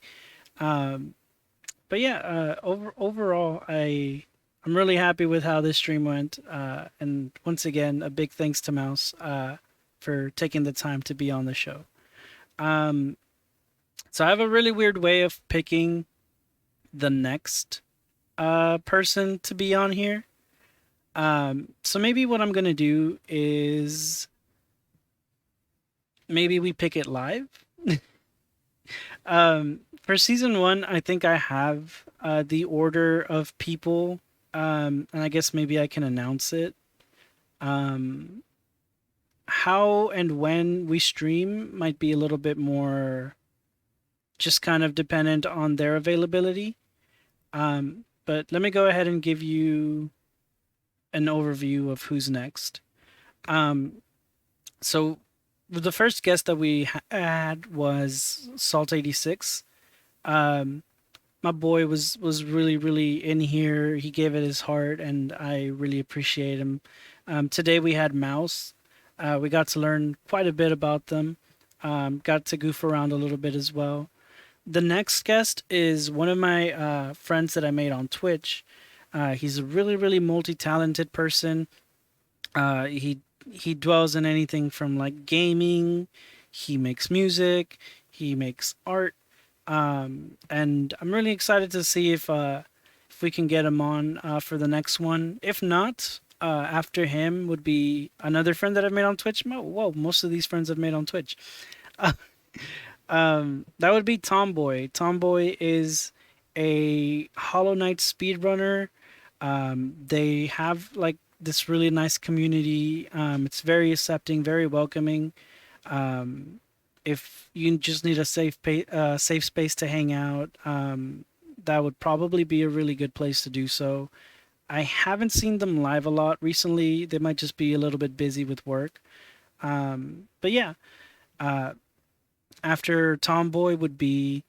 Um, but yeah, overall, I'm really happy with how this stream went. And once again, a big thanks to Mouse for taking the time to be on the show. Um, so I have a really weird way of picking the next person to be on here. So maybe what I'm gonna do is maybe we pick it live. For season one, I think I have the order of people, and I guess maybe I can announce it. Um, how and when we stream might be a little bit more just kind of dependent on their availability. But let me go ahead and give you an overview of who's next. Um, so the first guest that we had was Salt86. Um, my boy was really in here. He gave it his heart, and I really appreciate him. Today we had Mouse. We got to learn quite a bit about them. Got to goof around a little bit as well. The next guest is one of my friends that I made on Twitch. He's a really multi-talented person. He dwells in anything from like gaming. He makes music. He makes art. And I'm really excited to see if we can get him on for the next one. If not, after him would be another friend that I've made on Twitch. Whoa, most of these friends I've made on Twitch. That would be Tomboy. Tomboy is a Hollow Knight speedrunner. They have like this really nice community. It's very accepting, very welcoming. If you just need a safe space to hang out, that would probably be a really good place to do so. I haven't seen them live a lot recently. They might just be a little bit busy with work. But yeah, uh, after Tomboy would be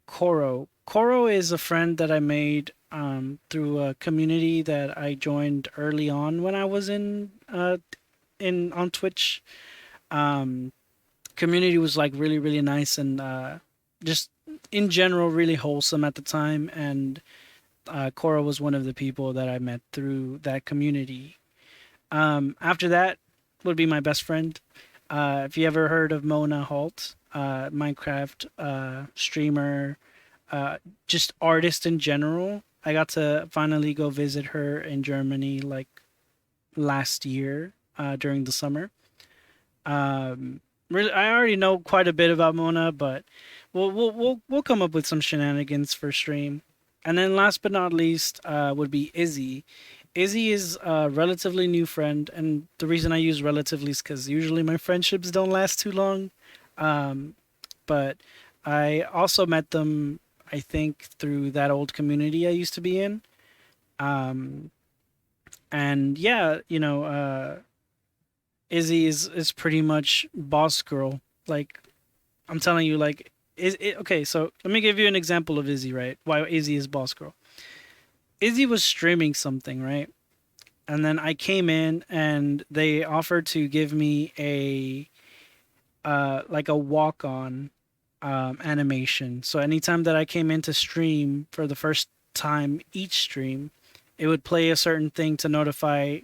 Koro. Koro is a friend that I made through a community that I joined early on when I was in on Twitch. Um, Community was like really nice and just in general really wholesome at the time. And Koro was one of the people that I met through that community. After that would be my best friend. If you ever heard of Mona Holt, Minecraft streamer, just artist in general. I got to finally go visit her in Germany like last year during the summer. Really, I already know quite a bit about Mona, but we'll come up with some shenanigans for stream. And then last but not least would be Izzy. Izzy is a relatively new friend, and the reason I use relatively is because usually my friendships don't last too long. Um, but I also met them, I think, through that old community I used to be in. Um, and yeah, Izzy is pretty much boss girl. Like I'm telling you, like is it okay? So let me give you an example of Izzy, right? Why Izzy is boss girl. Izzy was streaming something, right? And then I came in and they offered to give me a like a walk on animation. So anytime that I came in to stream for the first time each stream, it would play a certain thing to notify,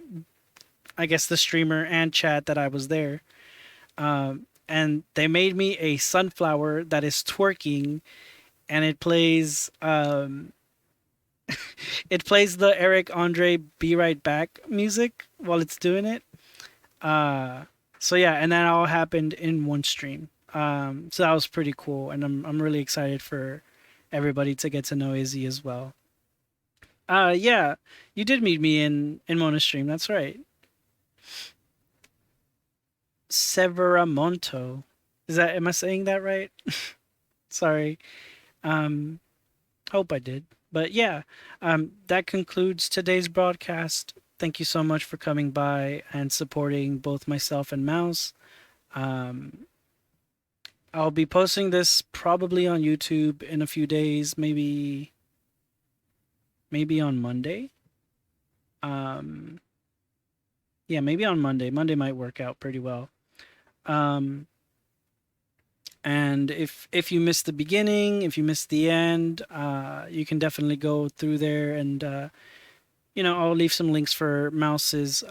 I guess, the streamer and chat that I was there. And they made me a sunflower that is twerking, and it plays the Eric Andre "Be Right Back" music while it's doing it. Uh, so yeah, and that all happened in one stream. So that was pretty cool, and I'm really excited for everybody to get to know Izzy as well. Yeah, you did meet me in Mona's stream. That's right. Severamonto. Am I saying that right? Sorry. Um, Hope I did. But yeah, that concludes today's broadcast. Thank you so much for coming by and supporting both myself and Mouse. Um, I'll be posting this probably on YouTube in a few days, maybe on Monday. Um, yeah, maybe on Monday. Monday might work out pretty well. Um, and if you missed the beginning, if you missed the end, you can definitely go through there and I'll leave some links for Mouse's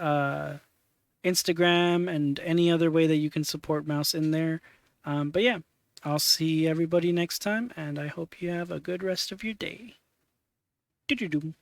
Instagram and any other way that you can support Mouse in there. But yeah, I'll see everybody next time, and I hope you have a good rest of your day. Doo-doo-doo.